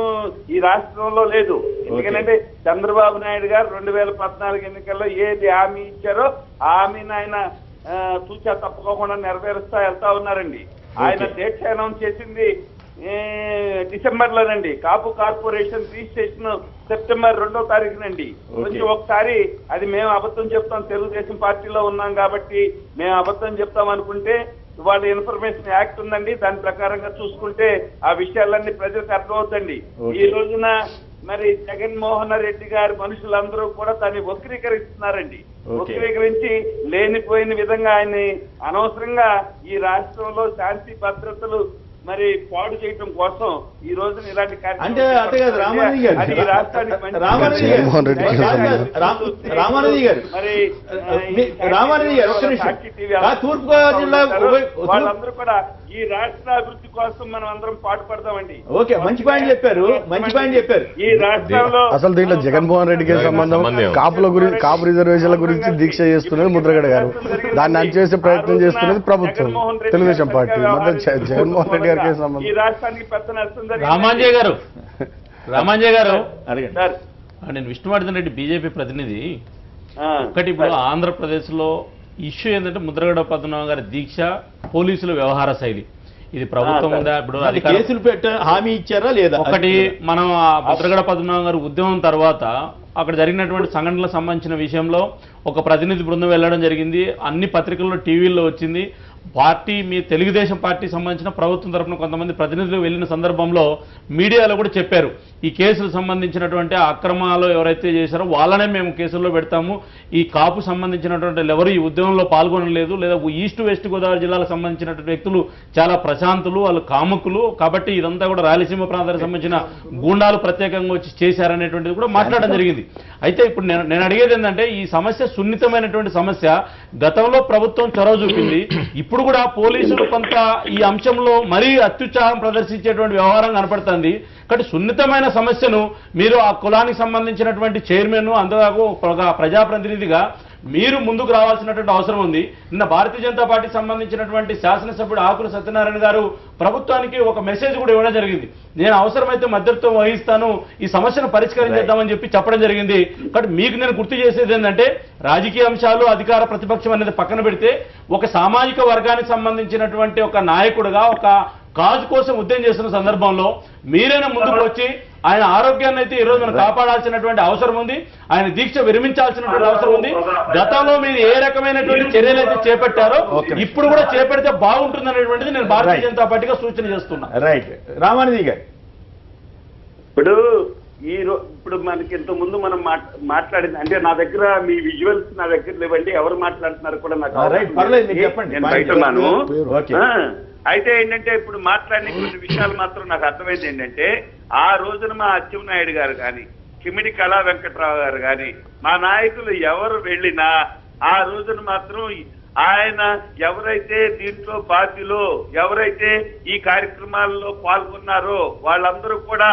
Speaker 7: ఈ రాష్ట్రంలో లేదు. ఎందుకంటే చంద్రబాబు నాయుడు గారు 2014 ఎన్నికల్లో ఏది హామీ ఇచ్చారో ఆ హామీని ఆయన తూచా తప్పుకోకుండా నెరవేరుస్తా వెళ్తా ఉన్నారండి. ఆయన దీక్ష అనౌన్స్ చేసింది డిసెంబర్ లోనండి. కాపు కార్పొరేషన్ రిజిస్ట్రేషన్ సెప్టెంబర్ 2వ తారీఖునండి. కొంచెం ఒకసారి అది మేము అబద్ధం చెప్తాం, తెలుగుదేశం పార్టీలో ఉన్నాం కాబట్టి మేము అబద్ధం చెప్తాం అనుకుంటే ఇవాళ ఇన్ఫర్మేషన్ యాక్ట్ ఉందండి. దాని ప్రకారంగా చూసుకుంటే ఆ విషయాలన్నీ ప్రజలకు అర్థమవుతండి. ఈ రోజున మరి జగన్మోహన్ రెడ్డి గారి మనుషులందరూ కూడా దాన్ని వక్రీకరిస్తున్నారండి. వక్రీకరించి లేనిపోయిన విధంగా ఆయన్ని అనవసరంగా ఈ రాష్ట్రంలో శాంతి భద్రతలు మరి పాడు చేయటం కోసం ఈ రోజు ఇలాంటి
Speaker 1: అంటే అంతే కాదు రామానంద్ గారు, తూర్పుగోదావరి జిల్లా
Speaker 7: వాళ్ళందరూ కూడా ఈ రాష్ట్ర అభివృద్ధి కోసం మనం అందరం పాటుపడతామండి.
Speaker 1: ఓకే, మంచి పాయింట్ చెప్పారు.
Speaker 7: ఈ రాష్ట్రంలో
Speaker 3: అసలు దీంట్లో జగన్మోహన్ రెడ్డికి సంబంధం, కాపుల గురించి, కాపు రిజర్వేషన్ల గురించి దీక్ష చేస్తున్నది ముద్రగడ గారు, దాన్ని అణచివేసే ప్రయత్నం చేస్తున్నది ప్రభుత్వం, తెలుగుదేశం పార్టీ. జగన్మోహన్ రెడ్డి గారికి సంబంధం.
Speaker 7: ఈ రాష్ట్రానికి పెద్ద నష్టం.
Speaker 4: రామాంజయ్ గారు నేను విష్ణువర్ధన్ రెడ్డి బీజేపీ ప్రతినిధి. ఒకటి ఇప్పుడు ఆంధ్రప్రదేశ్ లో ఇష్యూ ఏంటంటే ముద్రగడ పద్మనాభం గారి దీక్ష, పోలీసుల వ్యవహార శైలి. ఇది ప్రభుత్వం ఉందా ఇప్పుడు
Speaker 1: కేసులు పెట్ట హామీ ఇచ్చారా లేదా?
Speaker 4: ఒకటి మనం ముద్రగడ పద్మనాభం గారి ఉద్యమం తర్వాత అక్కడ జరిగినటువంటి సంఘటనలకు సంబంధించిన విషయంలో ఒక ప్రతినిధి బృందం వెళ్ళడం జరిగింది. అన్ని పత్రికల్లో, టీవీల్లో వచ్చింది. పార్టీ, మీ తెలుగుదేశం పార్టీ సంబంధించిన ప్రభుత్వం తరఫున కొంతమంది ప్రతినిధులు వెళ్ళిన సందర్భంలో మీడియాలో కూడా చెప్పారు, ఈ కేసులు సంబంధించినటువంటి అక్రమాలు ఎవరైతే చేశారో వాళ్ళనే మేము కేసుల్లో పెడతాము, ఈ కాపు సంబంధించినటువంటి ఎవరు ఈ ఉద్యమంలో పాల్గొనలేదు, లేదా ఈస్ట్ వెస్ట్ గోదావరి జిల్లాలకు సంబంధించినటువంటి వ్యక్తులు చాలా ప్రశాంతులు, వాళ్ళు కాముకులు, కాబట్టి ఇదంతా కూడా రాయలసీమ ప్రాంతానికి సంబంధించిన గూండాలు ప్రత్యేకంగా వచ్చి చేశారనేటువంటిది కూడా మాట్లాడడం జరిగింది. అయితే ఇప్పుడు నేను అడిగేది ఏంటంటే, ఈ సమస్య సున్నితమైనటువంటి సమస్య. గతంలో ప్రభుత్వం చొరవ చూపింది, ఇప్పుడు కూడా పోలీసులు కొంత ఈ అంశంలో మరీ అత్యుత్సాహం ప్రదర్శించేటువంటి వ్యవహారం కనపడుతుంది. కాబట్టి సున్నితమైన సమస్యను మీరు ఆ కులానికి సంబంధించినటువంటి చైర్మన్ అంతదాకా ఒక ప్రజాప్రతినిధిగా మీరు ముందుకు రావాల్సినటువంటి అవసరం ఉంది. నిన్న భారతీయ జనతా పార్టీకి సంబంధించినటువంటి శాసనసభ్యుడు ఆకుల సత్యనారాయణ గారు ప్రభుత్వానికి ఒక మెసేజ్ కూడా ఇవ్వడం జరిగింది. నేను అవసరమైతే మద్దతుత్వం వహిస్తాను, ఈ సమస్యను పరిష్కరించేద్దామని చెప్పడం జరిగింది. కాబట్టి మీకు నేను గుర్తు చేసేది ఏంటంటే రాజకీయ అంశాలు అధికార ప్రతిపక్షం అనేది పక్కన పెడితే ఒక సామాజిక వర్గానికి సంబంధించినటువంటి ఒక నాయకుడుగా ఒక కాజు కోసం ఉద్యమం చేస్తున్న సందర్భంలో మీరైనా ముందుకు వచ్చి ఆయన ఆరోగ్యాన్ని అయితే ఈరోజు మనం కాపాడాల్సినటువంటి అవసరం ఉంది. ఆయన దీక్ష విరమించాల్సినటువంటి అవసరం ఉంది. గతంలో మీరు ఏ రకమైనటువంటి చర్యలు అయితే చేపట్టారో ఇప్పుడు కూడా చేపడితే బాగుంటుంది అనేటువంటిది నేను భారతీయ జనతా పార్టీగా సూచన చేస్తున్నా.
Speaker 1: రైట్ రామానంది గారు,
Speaker 7: ఇప్పుడు మనకి ఇంత ముందు మనం మాట్లాడింది అంటే నా దగ్గర మీ విజువల్స్ నా దగ్గర లేవండి, ఎవరు మాట్లాడుతున్నారు కూడా నాకు
Speaker 1: చెప్పండి.
Speaker 7: నేను బయటన్నాను. అయితే ఏంటంటే ఇప్పుడు మాట్లాడిన కొన్ని విషయాలు మాత్రం నాకు అర్థమైంది ఏంటంటే ఆ రోజున మా అచ్చెన్నాయుడు గారు కానీ కిమిడి కళా వెంకట్రావు గారు కానీ మా నాయకులు ఎవరు వెళ్ళినా ఆ రోజున మాత్రం ఆయన ఎవరైతే దీంట్లో బాధ్యులో ఎవరైతే ఈ కార్యక్రమాల్లో పాల్గొన్నారో వాళ్ళందరూ కూడా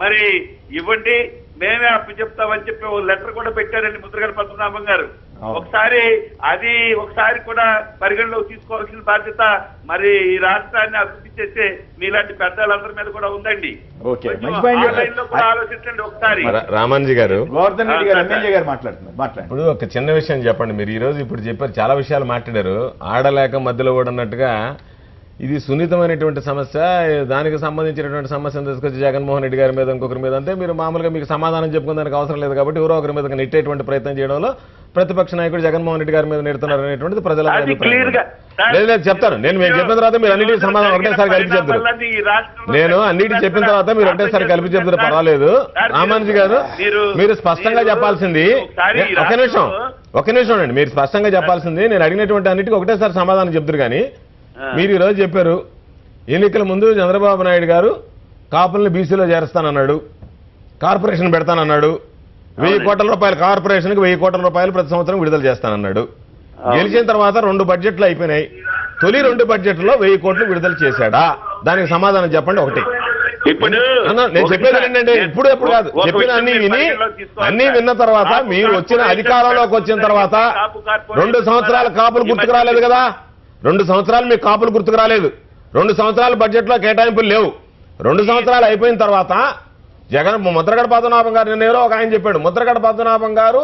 Speaker 7: మరి ఇవ్వండి మేమే అప్పు చెప్తామని చెప్పి ఓ లెటర్ కూడా పెట్టారండి ముద్రగడ పద్మనాభం గారు. ఒకసారి కూడా పరిగణలోకి తీసుకోవాల్సిన బాధ్యత మరి ఈ రాష్ట్రాన్ని అభివృద్ధి చేసే మీలాంటి పెద్దలందరి మీద కూడా ఉందండి. ఆలోచించండి ఒకసారి.
Speaker 5: రామాంజీ గారు,
Speaker 1: గోవర్ధన్ రెడ్డి గారు ఎమ్మెల్యే గారు మాట్లాడుతున్నారు.
Speaker 5: ఇప్పుడు ఒక చిన్న విషయం చెప్పండి. మీరు ఈ రోజు ఇప్పుడు చెప్పారు, చాలా విషయాలు మాట్లాడారు. ఆడలేక మధ్యలో ఓడన్నట్టుగా ఇది సున్నితమైనటువంటి సమస్య, దానికి సంబంధించినటువంటి సమస్యను తీసుకొచ్చి జగన్మోహన్ రెడ్డి గారి మీద ఇంకొకరి మీద అంటే మీరు మామూలుగా మీకు సమాధానం చెప్పుకోవడానికి అవసరం లేదు కాబట్టి ఎవరో ఒకరి మీద నెట్టేటువంటి ప్రయత్నం చేయడంలో ప్రతిపక్ష నాయకుడు జగన్మోహన్ రెడ్డి గారి మీద నెడుతున్నారు అనేటువంటిది ప్రజల లేదు చెప్తాను. నేను మీరు చెప్పిన తర్వాత మీరు అన్నిటికీ సమాధానం ఒకటేసారి కలిపి చెప్తారు. నేను అన్నిటికీ చెప్పిన తర్వాత మీరు ఒకటేసారి కలిపి చెప్తారు, పర్వాలేదు. రామానుజీ గారు, మీరు స్పష్టంగా చెప్పాల్సింది ఒక నిమిషం అండి, మీరు స్పష్టంగా చెప్పాల్సింది నేను అడిగినటువంటి అన్నిటికీ ఒకటేసారి సమాధానం చెప్తారు. కానీ మీరు ఈరోజు చెప్పారు ఎన్నికల ముందు చంద్రబాబు నాయుడు గారు కాపుల్ని బీసీలో చేరుస్తానన్నాడు, కార్పొరేషన్ పెడతానన్నాడు, 1000 కోట్ల రూపాయలు కార్పొరేషన్కి 1000 కోట్ల రూపాయలు ప్రతి సంవత్సరం విడుదల చేస్తానన్నాడు. గెలిచిన తర్వాత 2 బడ్జెట్లు అయిపోయినాయి. తొలి 2 బడ్జెట్లో 1000 కోట్లు విడుదల చేశాడా? దానికి సమాధానం చెప్పండి. ఒకటి నేను చెప్పేది ఏంటంటే ఇప్పుడు కాదు, చెప్పిన అన్ని విన్న తర్వాత మీరు వచ్చిన అధికారంలోకి వచ్చిన తర్వాత 2 సంవత్సరాల కాపులు గుర్తుకు రాలేదు కదా. 2 సంవత్సరాలు మీకు కాపులు గుర్తుకు రాలేదు. 2 సంవత్సరాల బడ్జెట్లో కేటాయింపులు లేవు. 2 సంవత్సరాలు అయిపోయిన తర్వాత ముద్రగడ పద్మనాభం గారు నిన్న ఒక ఆయన చెప్పాడు, ముద్రగడ పద్మనాభం గారు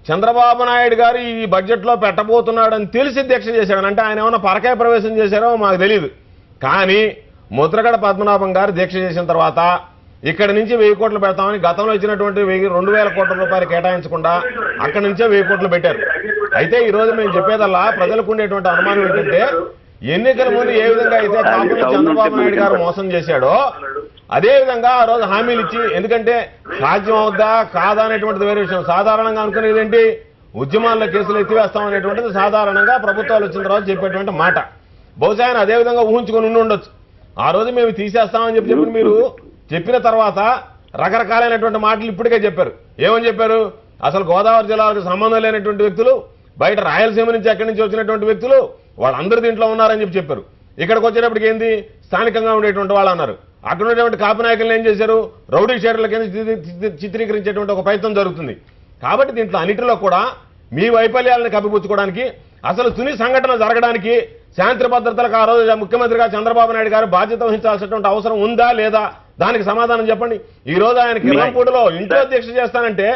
Speaker 5: చంద్రబాబు నాయుడు గారు ఈ బడ్జెట్లో పెట్టబోతున్నాడని తెలిసి దీక్ష చేశాడు. అంటే ఆయన ఏమైనా పరకాయ ప్రవేశం చేశారో మాకు తెలియదు. కానీ ముద్రగడ పద్మనాభం గారు దీక్ష చేసిన తర్వాత ఇక్కడి నుంచి 1000 కోట్లు పెడతామని గతంలో ఇచ్చినటువంటి 2000 కోట్ల రూపాయలు కేటాయించకుండా అక్కడి నుంచే 1000 కోట్లు పెట్టారు. అయితే ఈ రోజు మేము చెప్పేదల్లా ప్రజలకు ఉండేటువంటి అనుమానం ఏంటంటే ఎన్నికల ముందు ఏ విధంగా అయితే కాపులు చంద్రబాబు నాయుడు గారు మోసం చేశాడో అదే విధంగా ఆ రోజు హామీలు ఇచ్చి, ఎందుకంటే సాధ్యం అవుద్దా కాదా అనేటువంటిది వేరే విషయం. సాధారణంగా అనుకునేది ఏంటి, ఉద్యమాల్లో కేసులు ఎత్తివేస్తామనేటువంటిది సాధారణంగా ప్రభుత్వాలు వచ్చిన తర్వాత చెప్పేటువంటి మాట. బహుశా ఆయన అదే విధంగా ఊహించుకొని ఉండొచ్చు. ఆ రోజు మేము తీసేస్తామని చెప్పి మీరు చెప్పిన తర్వాత రకరకాలైనటువంటి మాటలు ఇప్పటికే చెప్పారు. ఏమని చెప్పారు, అసలు గోదావరి జిల్లాలకు సంబంధం లేనటువంటి వ్యక్తులు, బయట రాయలసీమ నుంచి ఎక్కడి నుంచి వచ్చినటువంటి వ్యక్తులు వాళ్ళందరూ దీంట్లో ఉన్నారని చెప్పారు. ఇక్కడికి వచ్చేటప్పటికి ఏంది, స్థానికంగా ఉండేటువంటి వాళ్ళు అన్నారు. అక్కడ ఉండేటువంటి కాపు నాయకులను ఏం చేశారు, రౌడీ షేర్ల కింద చిత్రీకరించేటువంటి ఒక ప్రయత్నం జరుగుతుంది. కాబట్టి దీంట్లో అన్నిటిలో కూడా మీ వైఫల్యాలను కప్పిపుచ్చుకోవడానికి, అసలు తుని సంఘటన జరగడానికి శాంతి భద్రతలకు ఆ రోజు ముఖ్యమంత్రిగా చంద్రబాబు నాయుడు గారు బాధ్యత వహించాల్సినటువంటి అవసరం ఉందా లేదా, దానికి సమాధానం చెప్పండి. ఈ రోజు ఆయన కిరణపూడిలో ఇంట్లో దీక్ష చేస్తానంటే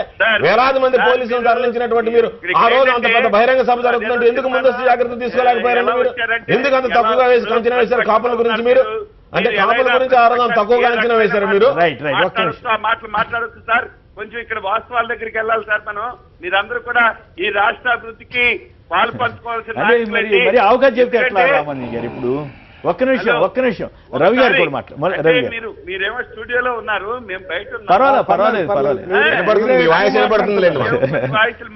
Speaker 5: వేలాది మంది పోలీసులను తరలించినటువంటి మీరు ఆ రోజు అంత పెద్ద బహిరంగ సభ జరుగుతుందంటే ఎందుకు ముందస్తు జాగ్రత్త తీసుకోలేకపోయారండి మీరు? ఎందుకు అంత తక్కువగా వేసి అంచనా వేశారు కాపుల గురించి? మీరు అంటే కాపుల గురించి ఆ రోజు అంత తక్కువగా అంచనా వేశారు మీరు?
Speaker 7: మాట్లాడచ్చు సార్, కొంచెం ఇక్కడ వాస్తవాల దగ్గరికి వెళ్ళాలి సార్. మనం మీరందరూ కూడా ఈ రాష్ట్ర అభివృద్ధికి పాల్పంచుకోవాల్సిన
Speaker 1: అవకాశం చెప్తే ఎట్లా రామని గారు? ఇప్పుడు ఒక్క నిమిషం రవి గారు కూడా మాట్లాడు.
Speaker 7: మీరేమో స్టూడియోలో ఉన్నారు, మేము బయట
Speaker 1: పర్వాలేదు.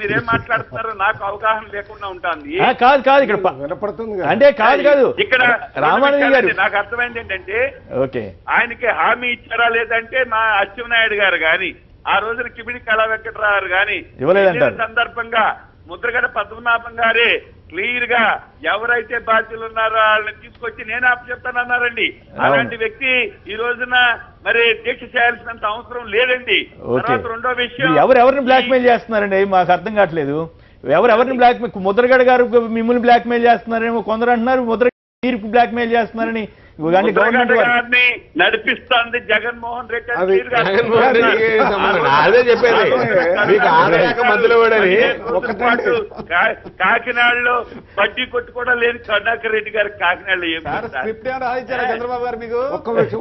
Speaker 7: మీరేం మాట్లాడుతున్నారో నాకు అవగాహన లేకుండా ఉంటుంది.
Speaker 1: కాదు ఇక్కడ వినపడుతుంది అంటే కాదు ఇక్కడ రామానంద గారు
Speaker 7: నాకు అర్థమైంది ఏంటంటే ఆయనకి హామీ ఇచ్చారా లేదంటే మా అచ్చెన్నాయుడు గారు గాని ఆ రోజున కిమిడి కళా వెంకట్రావు గారు గాని ఇవ్వలేదంటారు. సందర్భంగా ముద్రగడ పద్మనాభం గారే క్లియర్ గా ఎవరైతే బాధ్యులు ఉన్నారో వాళ్ళని తీసుకొచ్చి నేను అప్పచెప్తానన్నారండి. అలాంటి వ్యక్తి ఈ రోజున మరి దీక్ష చేయాల్సినంత అవసరం లేదండి. తర్వాత రెండో విషయం,
Speaker 1: ఎవరిని బ్లాక్మెయిల్ చేస్తున్నారండి మాకు అర్థం కావట్లేదు. ఎవరిని బ్లాక్మెయిల్, ముద్రగడ గారు మిమ్మల్ని బ్లాక్మెయిల్ చేస్తున్నారేమో కొందరు అంటున్నారు, ముద్రగడ మీరు బ్లాక్మెయిల్ చేస్తున్నారని.
Speaker 7: గారిని నడిపిస్తుంది జగన్మోహన్ రెడ్డి.
Speaker 5: అదే చెప్పేది మీకు ఆదాయక మందులు
Speaker 7: కాకినాడలో బడ్డీ కొట్టు కూడా లేని కరుణాకర్ రెడ్డి గారు కాకినాడలో ఏం
Speaker 6: స్క్రిప్ట్ ఏమైనా రాయించారా చంద్రబాబు గారు మీకు?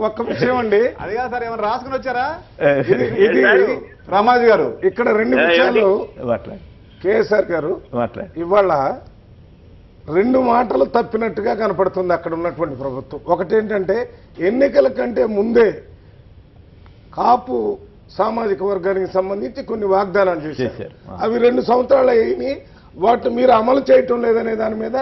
Speaker 3: ఒక్క విషయం అండి,
Speaker 6: అది కాదు సార్, ఏమైనా రాసుకుని వచ్చారా?
Speaker 3: ఇది
Speaker 6: రామాజీ గారు
Speaker 3: ఇక్కడ రెండు విషయాలు. కేసీఆర్ గారు ఇవాళ రెండు మాటలు తప్పినట్టుగా కనపడుతుంది అక్కడ ఉన్నటువంటి ప్రభుత్వం. ఒకటేంటంటే ఎన్నికల కంటే ముందే కాపు సామాజిక వర్గానికి సంబంధించి కొన్ని వాగ్దానాలు చేశారు. అవి 2 సంవత్సరాలు అయ్యి వాటిని మీరు అమలు చేయటం లేదనే దాని మీద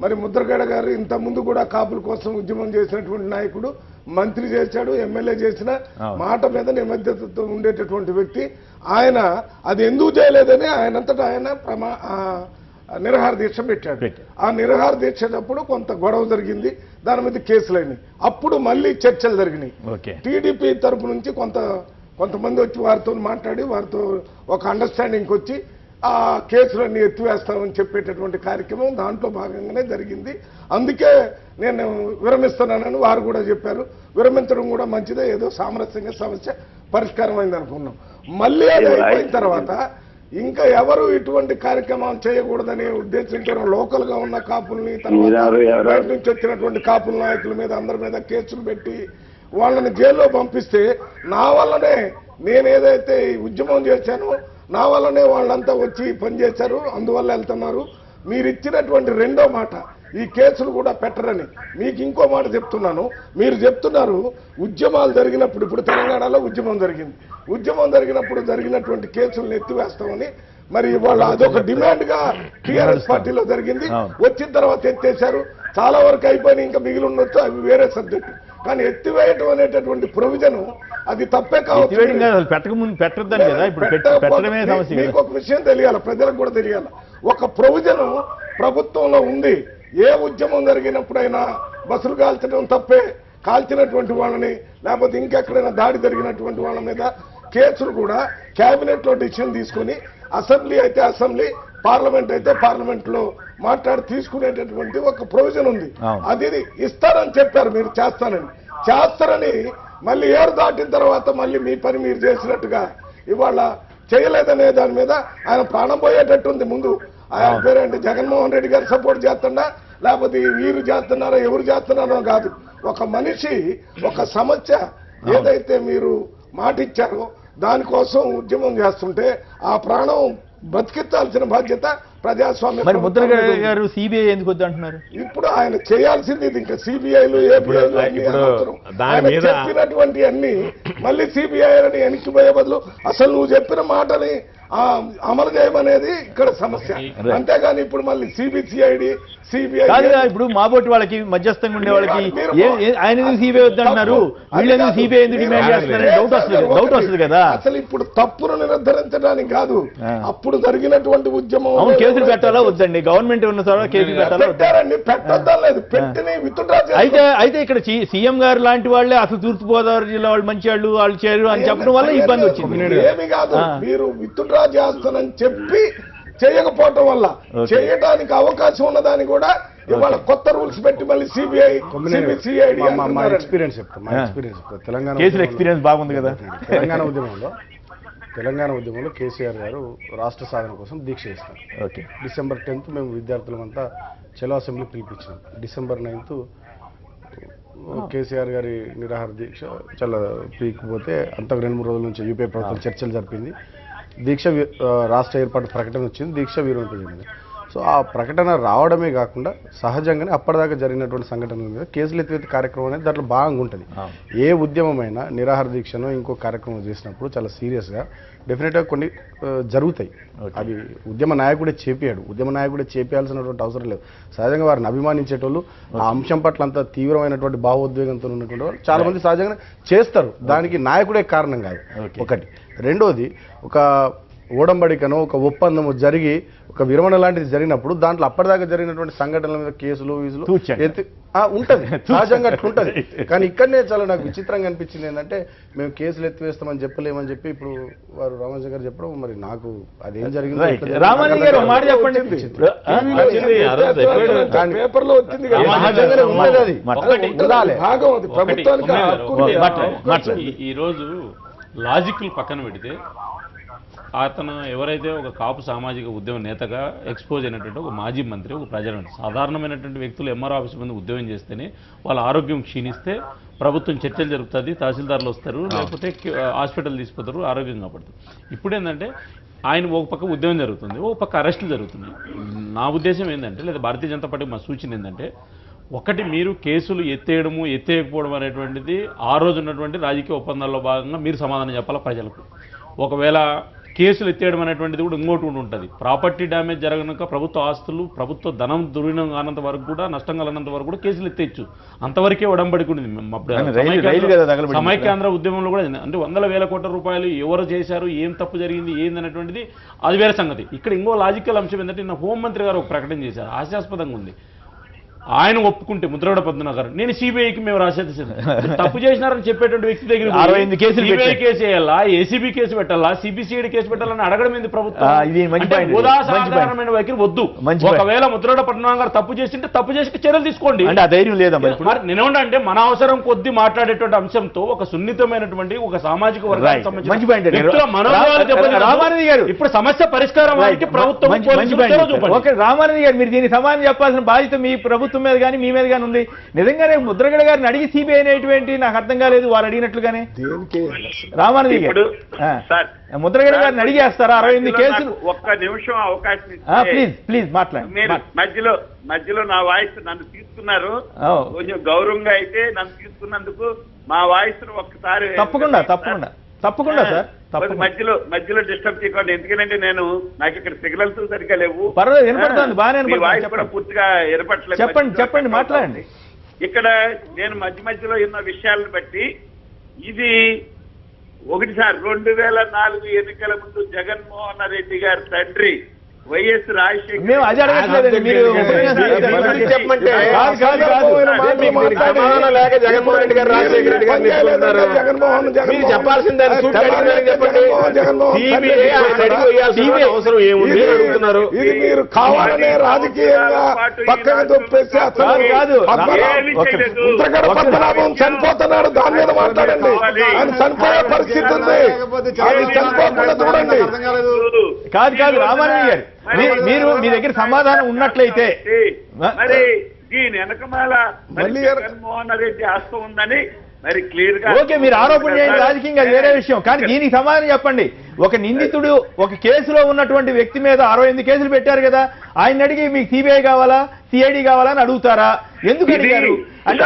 Speaker 3: మరి ముద్రగడ గారు ఇంత ముందు కూడా కాపుల కోసం ఉద్యమం చేసినటువంటి నాయకుడు, మంత్రి చేశాడు, ఎమ్మెల్యే చేసిన మాట మీద నిబద్ధతతో ఉండేటటువంటి వ్యక్తి. ఆయన అది ఎందుకు చేయలేదని ఆయనంతటా ఆయన నిరాహార దీక్ష పెట్టాడు. ఆ నిరాహార దీక్షప్పుడు కొంత గొడవ జరిగింది, దాని మీద కేసులైనవి. అప్పుడు మళ్ళీ చర్చలు జరిగినాయి. టీడీపీ తరపు నుంచి కొంతమంది వచ్చి వారితో మాట్లాడి వారితో ఒక అండర్స్టాండింగ్కి వచ్చి ఆ కేసులన్నీ ఎత్తివేస్తామని చెప్పేటటువంటి కార్యక్రమం దాంట్లో భాగంగానే జరిగింది. అందుకే నేను విరమిస్తున్నానని వారు కూడా చెప్పారు. విరమించడం కూడా మంచిదే, ఏదో సామరస్యంగా సమస్య పరిష్కారం అయింది అనుకున్నాం. మళ్ళీ అది అయిపోయిన తర్వాత ఇంకా ఎవరు ఇటువంటి కార్యక్రమాలు చేయకూడదనే ఉద్దేశంతో లోకల్ గా ఉన్న కాపుల్ని, బయట నుంచి వచ్చినటువంటి కాపుల నాయకుల మీద అందరి మీద కేసులు పెట్టి వాళ్ళని జైల్లో పంపిస్తే నా వల్లనే నేను ఏదైతే ఉద్యమం చేశానో నా వల్లనే వాళ్ళంతా వచ్చి పనిచేశారు, అందువల్ల వెళ్తున్నారు. మీరు ఇచ్చినటువంటి రెండో మాట ఈ కేసులు కూడా పెట్టరని. మీకు ఇంకో మాట చెప్తున్నాను, మీరు చెప్తున్నారు ఉద్యమాలు జరిగినప్పుడు, ఇప్పుడు తెలంగాణలో ఉద్యమం జరిగినప్పుడు జరిగినటువంటి కేసులను ఎత్తివేస్తామని. మరి ఇవాళ అదొక డిమాండ్ గా టీఆర్ఎస్ పార్టీలో జరిగింది. వచ్చిన తర్వాత ఎత్తేశారు, చాలా వరకు అయిపోయి ఇంకా మిగిలి ఉండొచ్చు, అవి వేరే సబ్జెక్టు. కానీ ఎత్తివేయటం అనేటటువంటి ప్రొవిజన్ అది తప్పే కావచ్చు. మీకు ఒక విషయం తెలియాలి, ప్రజలకు కూడా తెలియాలి. ఒక ప్రొవిజన్ ప్రభుత్వంలో ఉంది. ఏ ఉద్యమం జరిగినప్పుడైనా బస్సులు కాల్చడం తప్పే, కాల్చినటువంటి వాళ్ళని లేకపోతే ఇంకెక్కడైనా దాడి జరిగినటువంటి వాళ్ళ మీద కేసులు కూడా కేబినెట్ లో డిసిషన్ తీసుకుని, అసెంబ్లీ అయితే అసెంబ్లీ, పార్లమెంట్ అయితే పార్లమెంట్ లో మాట్లాడి తీసుకునేటటువంటి ఒక ప్రొవిజన్ ఉంది. అది ఇస్తారని చెప్పారు, మీరు చేస్తారని మళ్ళీ 7 దాటిన తర్వాత మళ్ళీ మీ పని మీరు చేసినట్టుగా ఇవాళ చేయలేదనే దాని మీద ఆయన ప్రాణం పోయేటట్టుంది. ముందు ఆయన పేరేంటి, జగన్మోహన్ రెడ్డి గారు సపోర్ట్ చేస్తుండా లేకపోతే వీరు చేస్తున్నారో ఎవరు చేస్తున్నారో కాదు. ఒక మనిషి ఒక సమస్య ఏదైతే మీరు మాట ఇచ్చారో దానికోసం ఉద్యమం చేస్తుంటే ఆ ప్రాణం బతికించాల్సిన బాధ్యత ప్రజాస్వామ్యం.
Speaker 1: మరి ముద్రగడ గారు సిబిఐ ఎందుకు వద్దంటున్నారు?
Speaker 3: ఇప్పుడు ఆయన చేయాల్సింది ఇంకా సిబిఐలు, ఏపీఐలు చెప్పినటువంటి అన్ని మళ్ళీ సిబిఐ అని వెనక్కిపోయే బదులు అసలు నువ్వు చెప్పిన మాటని అమలు చేయమనేది ఇక్కడ సమస్య. అంతేగాని ఇప్పుడు మళ్ళీ సిబిసిఐడి, సిబిఐ
Speaker 1: ఇప్పుడు మాబోటి వాళ్ళకి మధ్యస్థంగా ఉండే వాళ్ళకి ఆయన ఎందుకు సిబిఐ వద్దంటున్నారు, వీళ్ళు ఎందుకు సిబిఐ ఎందుకు డిమాండ్ చేస్తున్నారని డౌట్ వస్తుంది కదా.
Speaker 3: అసలు ఇప్పుడు తప్పును నిర్ధారించడానికి కాదు, అప్పుడు జరిగినటువంటి ఉద్యమం
Speaker 1: కేసులు పెట్టాలా వద్దండి, గవర్నమెంట్ ఉన్న తర్వాత కేసులు పెట్టాలా
Speaker 3: పెట్టారండి, పెట్టద్దా లేదు, పెట్టిన విత్డ్రా.
Speaker 1: అయితే ఇక్కడ సీఎం గారు లాంటి వాళ్ళే అసలు తూర్పుగోదావరి జిల్లా వాళ్ళు మంచి వాళ్ళు చేయరు అని చెప్పడం వల్ల ఇబ్బంది వచ్చింది.
Speaker 3: ఏమి కాదు, మీరు విత్డ్రా చేస్తానని చెప్పి చేయకపోవటం వల్ల చేయడానికి అవకాశం ఉన్నదాన్ని కూడా ఇవాళ కొత్త రూల్స్ పెట్టి మళ్ళీ సిబిఐ, సిబిసిఐడి.
Speaker 8: ఎక్స్పీరియన్స్ చెప్తాను, తెలంగాణ
Speaker 1: కేసుల ఎక్స్పీరియన్స్ బాగుంది కదా.
Speaker 8: తెలంగాణ ఉద్యమంలో కేసీఆర్ గారు రాష్ట్ర సాధన కోసం దీక్ష చేస్తారు. December 10th మేము విద్యార్థులమంతా చలో అసెంబ్లీ పిలిపించినాం. December 9th కేసీఆర్ గారి నిరాహార దీక్ష చాలా పీకిపోతే అంతకు 2-3 రోజుల నుంచి యూపీఏ ప్రభుత్వం చర్చలు జరిపింది. దీక్ష రాష్ట్ర ఏర్పాటు ప్రకటన వచ్చింది, దీక్ష విరమింపజేసింది. సో ఆ ప్రకటన రావడమే కాకుండా సహజంగానే అప్పటిదాకా జరిగినటువంటి సంఘటనల మీద కేసులు ఎత్తివేత కార్యక్రమం అనేది దాంట్లో భాగంగా ఉంటుంది. ఏ ఉద్యమమైనా నిరాహార దీక్షను ఇంకో కార్యక్రమం చేసినప్పుడు చాలా సీరియస్గా డెఫినెట్గా కొన్ని జరుగుతాయి. అది ఉద్యమ నాయకుడే చేపియాడు, ఉద్యమ నాయకుడే చేపియాల్సినటువంటి అవసరం లేదు. సహజంగా వారిని అభిమానించేటోళ్ళు ఆ అంశం పట్ల అంత తీవ్రమైనటువంటి భావోద్వేగంతో ఉన్నటువంటి వాళ్ళు చాలా మంది సహజంగా చేస్తారు, దానికి నాయకుడే కారణం కాదు. ఒకటి. రెండోది, ఒక ఓడంబడికనో ఒక ఒప్పందము జరిగి ఒక విరమణ లాంటిది జరిగినప్పుడు దాంట్లో అప్పటిదాకా జరిగినటువంటి సంఘటనల మీద కేసులు వీసులు ఉంటది, సహజంగా ఉంటది. కానీ ఇక్కడనే చాలా నాకు విచిత్రంగా అనిపించింది ఏంటంటే మేము కేసులు ఎత్తివేస్తామని చెప్పలేమని చెప్పి ఇప్పుడు వారు రామరాజు గారు చెప్పడం, మరి నాకు అదేం జరిగిందో
Speaker 3: పేపర్లో వచ్చింది
Speaker 4: ఈరోజు లాజిక్లు పక్కన పెడితే అతను ఎవరైతే ఒక కాపు సామాజిక ఉద్యమ నేతగా ఎక్స్పోజ్ అయినటువంటి ఒక మాజీ మంత్రి, ఒక ప్రజాప్రతినిధి, సాధారణమైనటువంటి వ్యక్తులు ఎంఆర్ఓ ఆఫీస్ ముందు ఉద్యోగం చేస్తేనే వాళ్ళ ఆరోగ్యం క్షీణిస్తే ప్రభుత్వం చర్చలు జరుపుతుంది, తహసీల్దార్లు వస్తారు, లేకపోతే హాస్పిటల్ తీసుకుపోతారు, ఆరోగ్యం కాపాడుతారు. ఇప్పుడు ఏంటంటే ఆయన ఒక పక్క ఉద్యమం జరుగుతుంది, ఒక పక్క అరెస్టులు జరుగుతున్నాయి. నా ఉద్దేశం ఏంటంటే, లేదా భారతీయ జనతా పార్టీ మా సూచన ఏంటంటే, ఒకటి మీరు కేసులు ఎత్తేయడము ఎత్తేయకపోవడం అనేటువంటిది ఆ రోజు ఉన్నటువంటి రాజకీయ ఒప్పందాల్లో భాగంగా మీరు సమాధానం చెప్పాలా ప్రజలకు. ఒకవేళ కేసులు ఎత్తేయడం అనేటువంటిది కూడా ఇంకోటి ఉంటుంది. ప్రాపర్టీ డ్యామేజ్ జరగనక ప్రభుత్వ ఆస్తులు, ప్రభుత్వ ధనం దుర్వినియోగం కానంత వరకు కూడా, నష్టం కలిగినంత వరకు కూడా కేసులు ఎత్తేయచ్చు. అంతవరకే ఉడంబడికుంది. సమైక్యాంధ్ర ఉద్యమంలో కూడా అంటే 100,000 కోట్ల రూపాయలు ఎవరు చేశారు, ఏం తప్పు జరిగింది, ఏందనేటువంటిది అది వేరే సంగతి. ఇక్కడ ఇంకో లాజికల్ అంశం ఏంటంటే, నిన్న హోంమంత్రి గారు ఒక ప్రకటన చేశారు, హాస్యాస్పదంగా ఉంది. ఆయన ఒప్పుకుంటే ముద్రగడ పద్మనాభం నేను సిబిఐకి మేము రాసేది తప్పు చేసినారని చెప్పేటువంటి వ్యక్తి దగ్గర సిబిఐ కేసు వేయాలా, ఏసీబీ కేసు పెట్టాలా, సిబిసిఐడి కేసు పెట్టాలని అడగడం ఏంది ప్రభుత్వం? ఉదాహరణమైన వైఖరి వద్దు. ఒకవేళ ముద్రగడ పద్మనాభం గారు తప్పు చేసింటే తప్పు చేసి చర్యలు తీసుకోండి.
Speaker 1: ధైర్యం లేదా
Speaker 4: నేనేమంటే మన అవసరం కొద్ది మాట్లాడేటువంటి అంశంతో ఒక సున్నితమైనటువంటి ఒక సామాజిక వర్గానికి సంబంధించిన ఇప్పుడు సమస్య పరిష్కారం ప్రభుత్వం.
Speaker 1: రామానంద గారు మీరు దీనికి సమాధానం చెప్పాల్సిన బాధ్యత మీ ప్రభుత్వం మీద కానీ మీ మీద కానీ ఉంది. నిజంగానే ముద్రగడ గారిని అడిగి సిబిఐ అనేటువంటి నాకు అర్థం కాలేదు, వారు అడిగినట్లుగానే. రామానంద గారు ముద్రగడ గారిని అడిగేస్తారా 68 కేసులు?
Speaker 7: ఒక్క నిమిషం అవకాశం
Speaker 1: ప్లీజ్ మాట్లాడండి.
Speaker 7: మీరు మధ్యలో నా వాయిస్ నన్ను తీసుకున్నారు, కొంచెం గౌరవంగా అయితే నన్ను తీసుకున్నందుకు మా వాయిస్ ఒక్కసారి
Speaker 1: తప్పకుండా సార్
Speaker 7: మధ్యలో డిస్టర్బ్ చేయకండి. ఎందుకంటే నాకు ఇక్కడ సిగ్నల్స్ సరిగ్గా లేవు.
Speaker 1: పర్వాలేదు, వినపడుతుంది, బాగానే
Speaker 7: వాయిస్ కూడా పూర్తిగా వినపట్లేదు.
Speaker 1: చెప్పండి మాట్లాడండి.
Speaker 7: ఇక్కడ నేను మధ్యలో ఉన్న విషయాలను బట్టి ఇది ఒకటిసారి 2004 ఎన్నికల ముందు జగన్మోహన్ రెడ్డి గారి తండ్రి వైఎస్ రాజశేఖర్
Speaker 1: మేము అది అడగట్లేదండి. మీరు చెప్పమంటే
Speaker 8: జగన్మోహన్ రెడ్డి గారు రాజశేఖర రెడ్డి గారిని చెప్పాల్సిందే. అవసరం ఏముంది అడుగుతున్నారు.
Speaker 3: ఇది మీరు కావాలనే రాజకీయంగా పక్కన తొప్పేసి కాదు. పద్మనాభం చనిపోతున్నాడు, దాని మీద మాట్లాడండి. ఆయన చనిపోయే పరిస్థితి ఉంది, అది చనిపోకుండా చూడండి.
Speaker 1: కాదు రామారావు గారు, మీరు మీ దగ్గర సమాధానం ఉన్నట్లయితే
Speaker 7: మరి దీని వెనకమాల జగన్మోహన్ రెడ్డి హస్తం ఉందని మరి క్లియర్ గా
Speaker 1: ఓకే, మీరు ఆరోపణ చేయండి, రాజకీయంగా వేరే విషయం. కానీ దీనికి సమాధానం చెప్పండి. ఒక నిందితుడు ఒక కేసులో ఉన్నటువంటి వ్యక్తి మీద 68 కేసులు పెట్టారు కదా, ఆయన అడిగి మీకు సిబిఐ కావాలా, సిఐడి కావాలా అని అడుగుతారా? ఎందుకు అడిగారు అంటే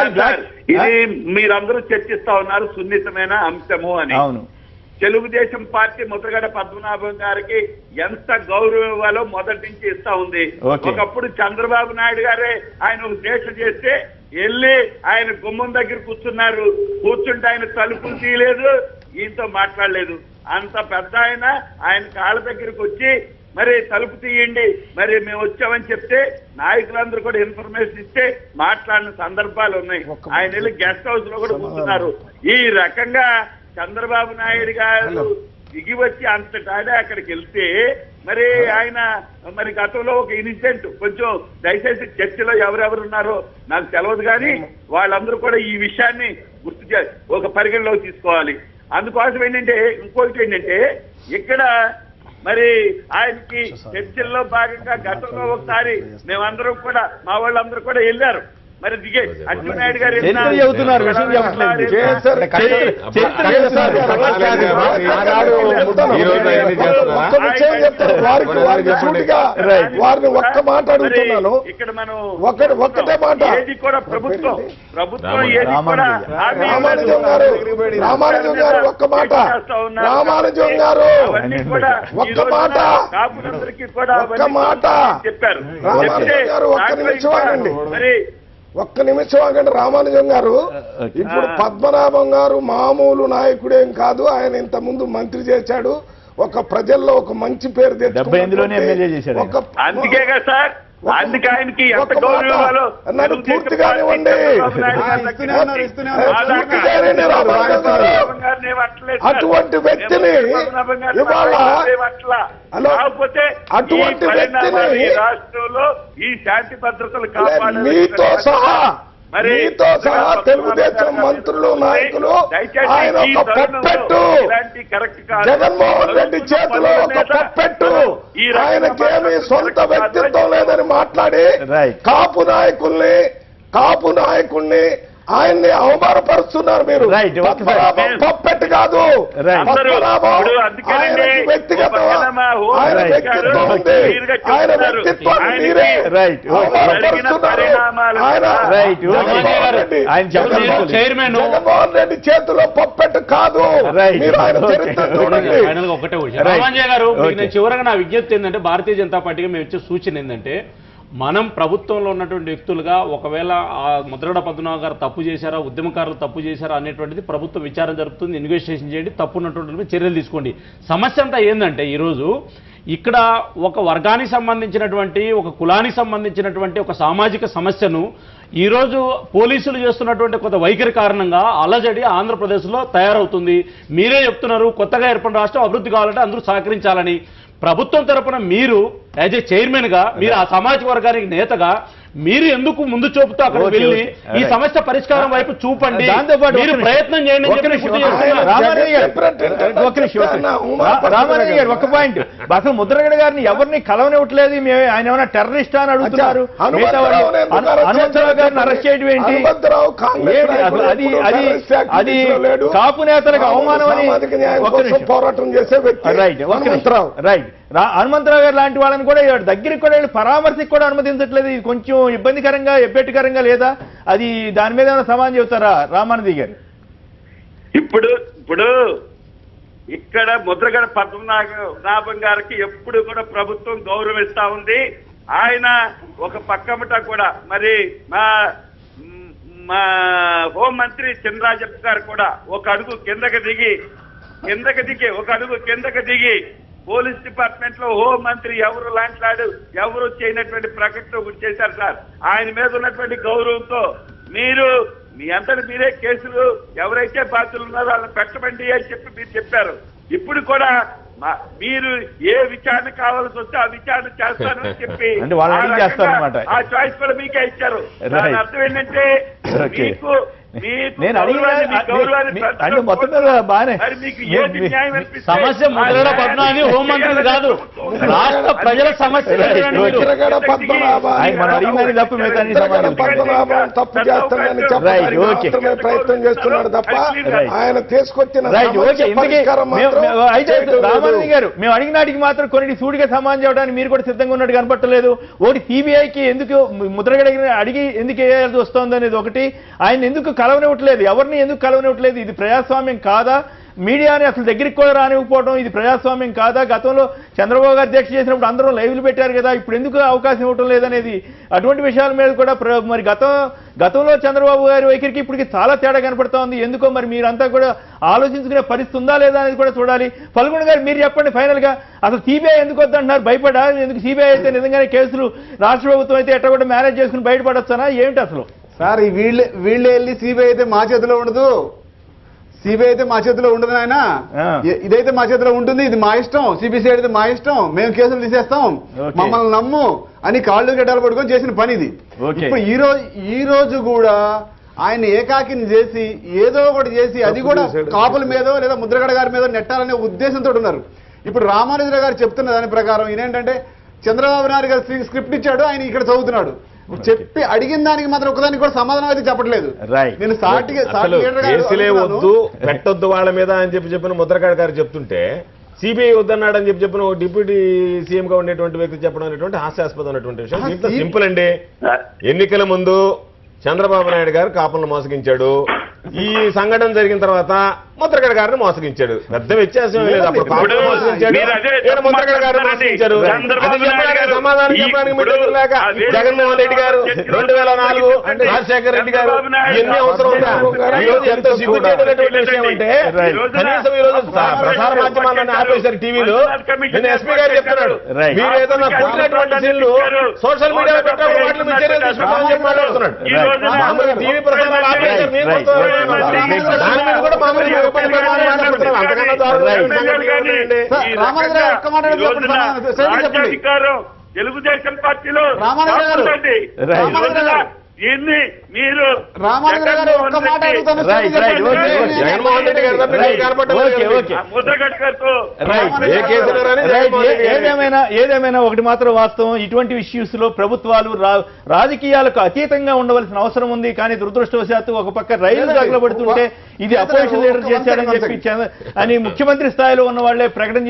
Speaker 7: ఇది మీరందరూ చర్చిస్తా ఉన్నారు సున్నితమైన అంశము అని.
Speaker 1: అవును,
Speaker 7: తెలుగుదేశం పార్టీ ముద్రగడ పద్మనాభం గారికి ఎంత గౌరవం ఇవ్వాలో మొదటి నుంచి ఇస్తా ఉంది. ఒకప్పుడు చంద్రబాబు నాయుడు గారే ఆయన ఒక దీక్ష చేస్తే వెళ్ళి ఆయన గుమ్మం దగ్గర కూర్చుంటే ఆయన తలుపులు తీయలేదు, ఈయనతో మాట్లాడలేదు. అంత పెద్ద ఆయన కాళ్ళ దగ్గరికి వచ్చి మరి తలుపు తీయండి, మరి మేము వచ్చామని చెప్తే నాయకులందరూ కూడా ఇన్ఫర్మేషన్ ఇస్తే మాట్లాడిన సందర్భాలు ఉన్నాయి. ఆయన వెళ్ళి గెస్ట్ హౌస్ లో కూడా కూర్చున్నారు. ఈ రకంగా చంద్రబాబు నాయుడు గారు దిగి వచ్చి అంతటాడే అక్కడికి వెళ్తే మరి ఆయన మరి గతంలో ఒక ఇన్సిడెంట్, కొంచెం దయచేసి చర్చలో ఎవరెవరు ఉన్నారో నాకు తెలియదు, కానీ వాళ్ళందరూ కూడా ఈ విషయాన్ని ఒక పరిగణలోకి తీసుకోవాలి. అందుకోసం ఇంకొకటి ఏంటంటే ఇక్కడ మరి ఆయనకి చర్చల్లో భాగంగా గతంలో ఒకసారి మేమందరం కూడా మా వాళ్ళందరూ కూడా వెళ్ళారు. మరి దిగే అచ్చెన్నాయుడు గారు
Speaker 1: చెబుతున్నారు, విషయం చెప్పట్లేదు.
Speaker 3: వారిని ఒక్క మాట అడుగుతున్నాను,
Speaker 7: ఇక్కడ మనం
Speaker 3: ఒక్కటే మాట.
Speaker 7: ఏది కూడా ప్రభుత్వం ఏది కూడా
Speaker 3: రామానుజం గారు ఒక్క మాట, రామానుజం గారు ఒక్క మాట,
Speaker 7: కాపులందరికీ కూడా
Speaker 3: ఒక్క మాట
Speaker 7: చెప్పారు.
Speaker 3: రామానుజం గారు ఒక్క నిమిషం ఆగండి, ఒక్క నిమిషం ఆగండి. రామానుజం గారు, ఇప్పుడు పద్మనాభం గారు మామూలు నాయకుడేం కాదు, ఆయన ఇంత ముందు మంత్రి చేశాడు, ఒక ప్రజల్లో ఒక మంచి పేరు
Speaker 1: 78లోనే ఎమ్మెల్యే చేశాడు ఆయన.
Speaker 7: అందుకే కదా సార్, అందుకే ఆయనకి ఎంత గౌరవం ఇవ్వాలో
Speaker 3: నన్ను పూర్తిగానివ్వండి. అటువంటి వ్యక్తిని ఇవాళ
Speaker 7: కాకపోతే
Speaker 3: అటువంటి వ్యక్తిని
Speaker 7: రాష్ట్రంలో ఈ శాంతి భద్రతలు
Speaker 3: మీతో సహా తెలుగుదేశం మంత్రులు నాయకులు ఆయన ఒక పప్పెట్టు, జగన్మోహన్ రెడ్డి చేతిలో ఒక పప్పెట్టు, ఆయనకేమీ సొంత వ్యక్తిత్వం లేదని మాట్లాడి కాపు నాయకుల్ని ఆయన్ని అవమానపరుస్తున్నారు మీరు. పద్మనాభం పప్పెట్టు కాదు, ఆయన వ్యక్తిగతం, ఆయన వ్యక్తిత్వం ఉంది, ఆయన వ్యక్తిత్వాన్ని మీరే అవమానపరుస్తున్నారు. జగన్మోహన్ రెడ్డి చేతిలో పప్పెట్టు కాదు, మీరు ఆయన చరిత్ర చూడండి.
Speaker 4: ఒకటే రామాంజయ్ గారు, నేను చివరగా నా విజ్ఞప్తి ఏంటంటే, భారతీయ జనతా పార్టీగా మేము ఇచ్చే సూచన ఏంటంటే, మనం ప్రభుత్వంలో ఉన్నటువంటి వ్యక్తులుగా ఒకవేళ ముద్రగడ పద్మనాభం గారు తప్పు చేశారా, ఉద్యమకారులు తప్పు చేశారా అనేటువంటిది ప్రభుత్వం విచారణ జరుపుతుంది, ఇన్వెస్టిగేషన్ చేయండి, తప్పు ఉన్నటువంటి చర్యలు తీసుకోండి. సమస్య అంతా ఏంటంటే, ఈరోజు ఇక్కడ ఒక వర్గానికి సంబంధించినటువంటి, ఒక కులానికి సంబంధించినటువంటి ఒక సామాజిక సమస్యను ఈరోజు పోలీసులు చేస్తున్నటువంటి కొంత వైఖరి కారణంగా అలజడి ఆంధ్రప్రదేశ్లో తయారవుతుంది. మీరే చెప్తున్నారు కొత్తగా ఏర్పడిన రాష్ట్రం అభివృద్ధి కావాలంటే అందరూ సహకరించాలని. ప్రభుత్వం తరపున మీరు యాజ్ ఏ చైర్మన్ గా, మీరు ఆ సామాజిక వర్గానికి నేతగా మీరు ఎందుకు ముందు చూపుతూ అక్కడ వెళ్ళి ఈ సమస్య పరిష్కారం వైపు చూపండి, మీరు ప్రయత్నం చేయండి.
Speaker 1: రామారావు గారు ఒక పాయింట్, అసలు ముద్రగడ గారిని ఎవరిని కలవనివ్వట్లేదు, ఆయన ఏమైనా టెర్రరిస్ట్ అని అడుగుతున్నారు. హనుమంతరావు గారిని అరెస్ట్ చేయడం ఏంటి? అది కాపు నేతలకు అవమానం అని
Speaker 3: పోరాటం చేసే వ్యక్తి.
Speaker 1: రైట్ హనుమంతరావు గారు లాంటి వాళ్ళని కూడా దగ్గరికి కూడా వెళ్ళి పరామర్శకు కూడా అనుమతించట్లేదు. ఇది కొంచెం ఇబ్బందికరంగా, ఎబ్బెట్టుకరంగా లేదా? అది దాని మీద ఏమైనా సమాధానం చెబుతారా రామానంది గారు?
Speaker 7: ఇప్పుడు ఇక్కడ ముద్రగడ పద్మనాభం గారికి ఎప్పుడు కూడా ప్రభుత్వం గౌరవిస్తా ఉంది. ఆయన ఒక పక్కమట కూడా మరి మా హోంమంత్రి చినరాజప్ప గారు కూడా ఒక అడుగు కిందకి దిగి పోలీస్ డిపార్ట్మెంట్ లో హోం మంత్రి ఎవరు లాంట్లాడు, ఎవరు చేయనటువంటి ప్రకటన ఒకటి చేశారు సార్. ఆయన మీద ఉన్నటువంటి గౌరవంతో మీరు మీ అంతటి మీరే కేసులు ఎవరైతే బాధ్యులు ఉన్నారో వాళ్ళని పెట్టమండి అని చెప్పి మీరు చెప్పారు. ఇప్పుడు కూడా మీరు ఏ విచారణ కావాల్సి వస్తే ఆ విచారణ చేస్తానని చెప్పి ఆ చాయిస్ కూడా మీకే ఇచ్చారు. దాని అర్థం ఏంటంటే
Speaker 4: సమస్య ముద్రగడ పద్మనాభం హోంమంత్రి కాదు, రాష్ట్ర ప్రజల సమస్య.
Speaker 3: తప్పు చేస్తానని చెప్పి ప్రయత్నం చేస్తున్నాడు తప్ప ఆయన తీసుకొచ్చిన
Speaker 1: రామానంది గారు మేము అడిగినాటికి మాత్రం కొన్ని సూటిగా సమాధానం చేయడానికి మీరు కూడా సిద్ధంగా ఉన్నట్టు కనపట్టలేదు. ఒకటి సిబిఐకి ఎందుకు ముద్రగడ అడిగి ఎందుకు వేయాల్సి వస్తుంది అనేది ఒకటి, ఆయన ఎందుకు కలవనివ్వట్లేదు, ఎవరిని ఎందుకు కలవనివ్వట్లేదు, ఇది ప్రజాస్వామ్యం కాదా? మీడియాని అసలు దగ్గరికి కూడా రానివ్వకపోవడం ఇది ప్రజాస్వామ్యం కాదా? గతంలో చంద్రబాబు గారు దీక్ష చేసినప్పుడు అందరూ లైవ్లు పెట్టారు కదా, ఇప్పుడు ఎందుకు అవకాశం ఇవ్వటం లేదనేది, అటువంటి విషయాల మీద కూడా మరి గతంలో చంద్రబాబు గారి వైఖరికి ఇప్పటికి చాలా తేడా కనపడతా ఉంది. ఎందుకో మరి మీరంతా కూడా ఆలోచించుకునే పరిస్థితి ఉందా లేదా అనేది కూడా చూడాలి. ఫల్గుణ గారు మీరు చెప్పండి ఫైనల్ గా, అసలు సిబిఐ ఎందుకు వద్దంటున్నారు? భయపడా? ఎందుకు సిబిఐ అయితే నిజంగానే కేసులు రాష్ట్ర ప్రభుత్వం అయితే ఎట్లా కూడా మేనేజ్ చేసుకుని బయటపడొచ్చానా ఏమిటి అసలు?
Speaker 6: సార్ వీళ్ళే వెళ్ళి సిబిఐ అయితే మా చేతిలో ఉండదు, సిబిఐ అయితే మా చేతిలో ఉండదు ఆయన, ఇదైతే మా చేతిలో ఉంటుంది, ఇది మా ఇష్టం, సిబిసిఐ అయితే మా ఇష్టం, మేము కేసులు తీసేస్తాం, మమ్మల్ని నమ్ము అని కాళ్ళు గడ్డలు పట్టుకొని చేసిన పని ఇది. ఇప్పుడు ఈ రోజు కూడా ఆయన ఏకాకిని చేసి ఏదో ఒకటి చేసి అది కూడా కాపుల మీదో లేదా ముద్రగడ గారి మీద నెట్టాలనే ఉద్దేశంతో ఉన్నారు. ఇప్పుడు రామానుజరావు గారు చెప్తున్న దాని ప్రకారం ఈయనేంటంటే చంద్రబాబు నాయుడు గారు స్క్రిప్ట్ ఇచ్చాడు, ఆయన ఇక్కడ చదువుతున్నాడు, చెప్పి అడిగిన దానికి మాత్రం ఒకదానికి కూడా సమాధానం అయితే చెప్పట్లేదు. నేను
Speaker 5: కేసులే వద్దు పెట్టొద్దు వాళ్ళ మీద అని చెప్పిన ముద్రగడ గారు చెప్తుంటే సిబిఐ వద్దన్నాడని చెప్పిన డిప్యూటీ సీఎం గా ఉండేటువంటి వ్యక్తి చెప్పడం అనేటువంటి హాస్యాస్పదం అనేటువంటి విషయం. దీంట్లో సింపుల్ అండి, ఎన్నికల ముందు చంద్రబాబు నాయుడు గారు కాపులను మోసగించాడు, ఈ సంఘటన జరిగిన తర్వాత ముద్రగడ గారిని మోసగించాడు. పెద్ద వ్యత్యాసం లేదు. అప్పుడు కాపులు మోసగించాడు, ఈయన ముద్రగడ గారిని మోసగించారు. అది చెప్పడానికి సమాధానం చెప్పడానికి మీ దగ్గర లేక జగన్మోహన్ రెడ్డి గారు 2004 రాజశేఖర రెడ్డి గారు ఎన్ని అవసరం ఉందా? ఈ రోజు ఎంతో సిగ్గుచేటటువంటి విషయం అంటే కనీసం ఈ రోజు ప్రసార మాధ్యమాలను ఆపేశారు టీవీలో. నేను ఎస్పీ గారు చెప్తున్నాడు, మీరు ఏదైనా పుట్టినటువంటి సీన్లు సోషల్ మీడియాలో పెట్టినప్పుడు వాటిని మీ చర్యలు తీసుకుంటామని చెప్పి మాట్లాడుతున్నాడు. మామూలు టీవీ ప్రసారాలు ఆపేశారు, మీరు దాని మీద కూడా మామూలు
Speaker 7: తెలుగుదేశం పార్టీలో దీన్ని మీరు
Speaker 5: జగన్మోహన్ రెడ్డి
Speaker 1: ఏదేమైనా ఒకటి మాత్రం వాస్తవం, ఇటువంటి ఇష్యూస్ లో ప్రభుత్వాలు రాజకీయాలకు అతీతంగా ఉండవలసిన అవసరం ఉంది. కానీ దురదృష్టవశాత్తు ఒక పక్క రైలు తగలబడుతుంటే ఇది అపోజిషన్ లీడర్ చేశాడని చెప్పి అని ముఖ్యమంత్రి స్థాయిలో ఉన్న వాళ్లే ప్రకటన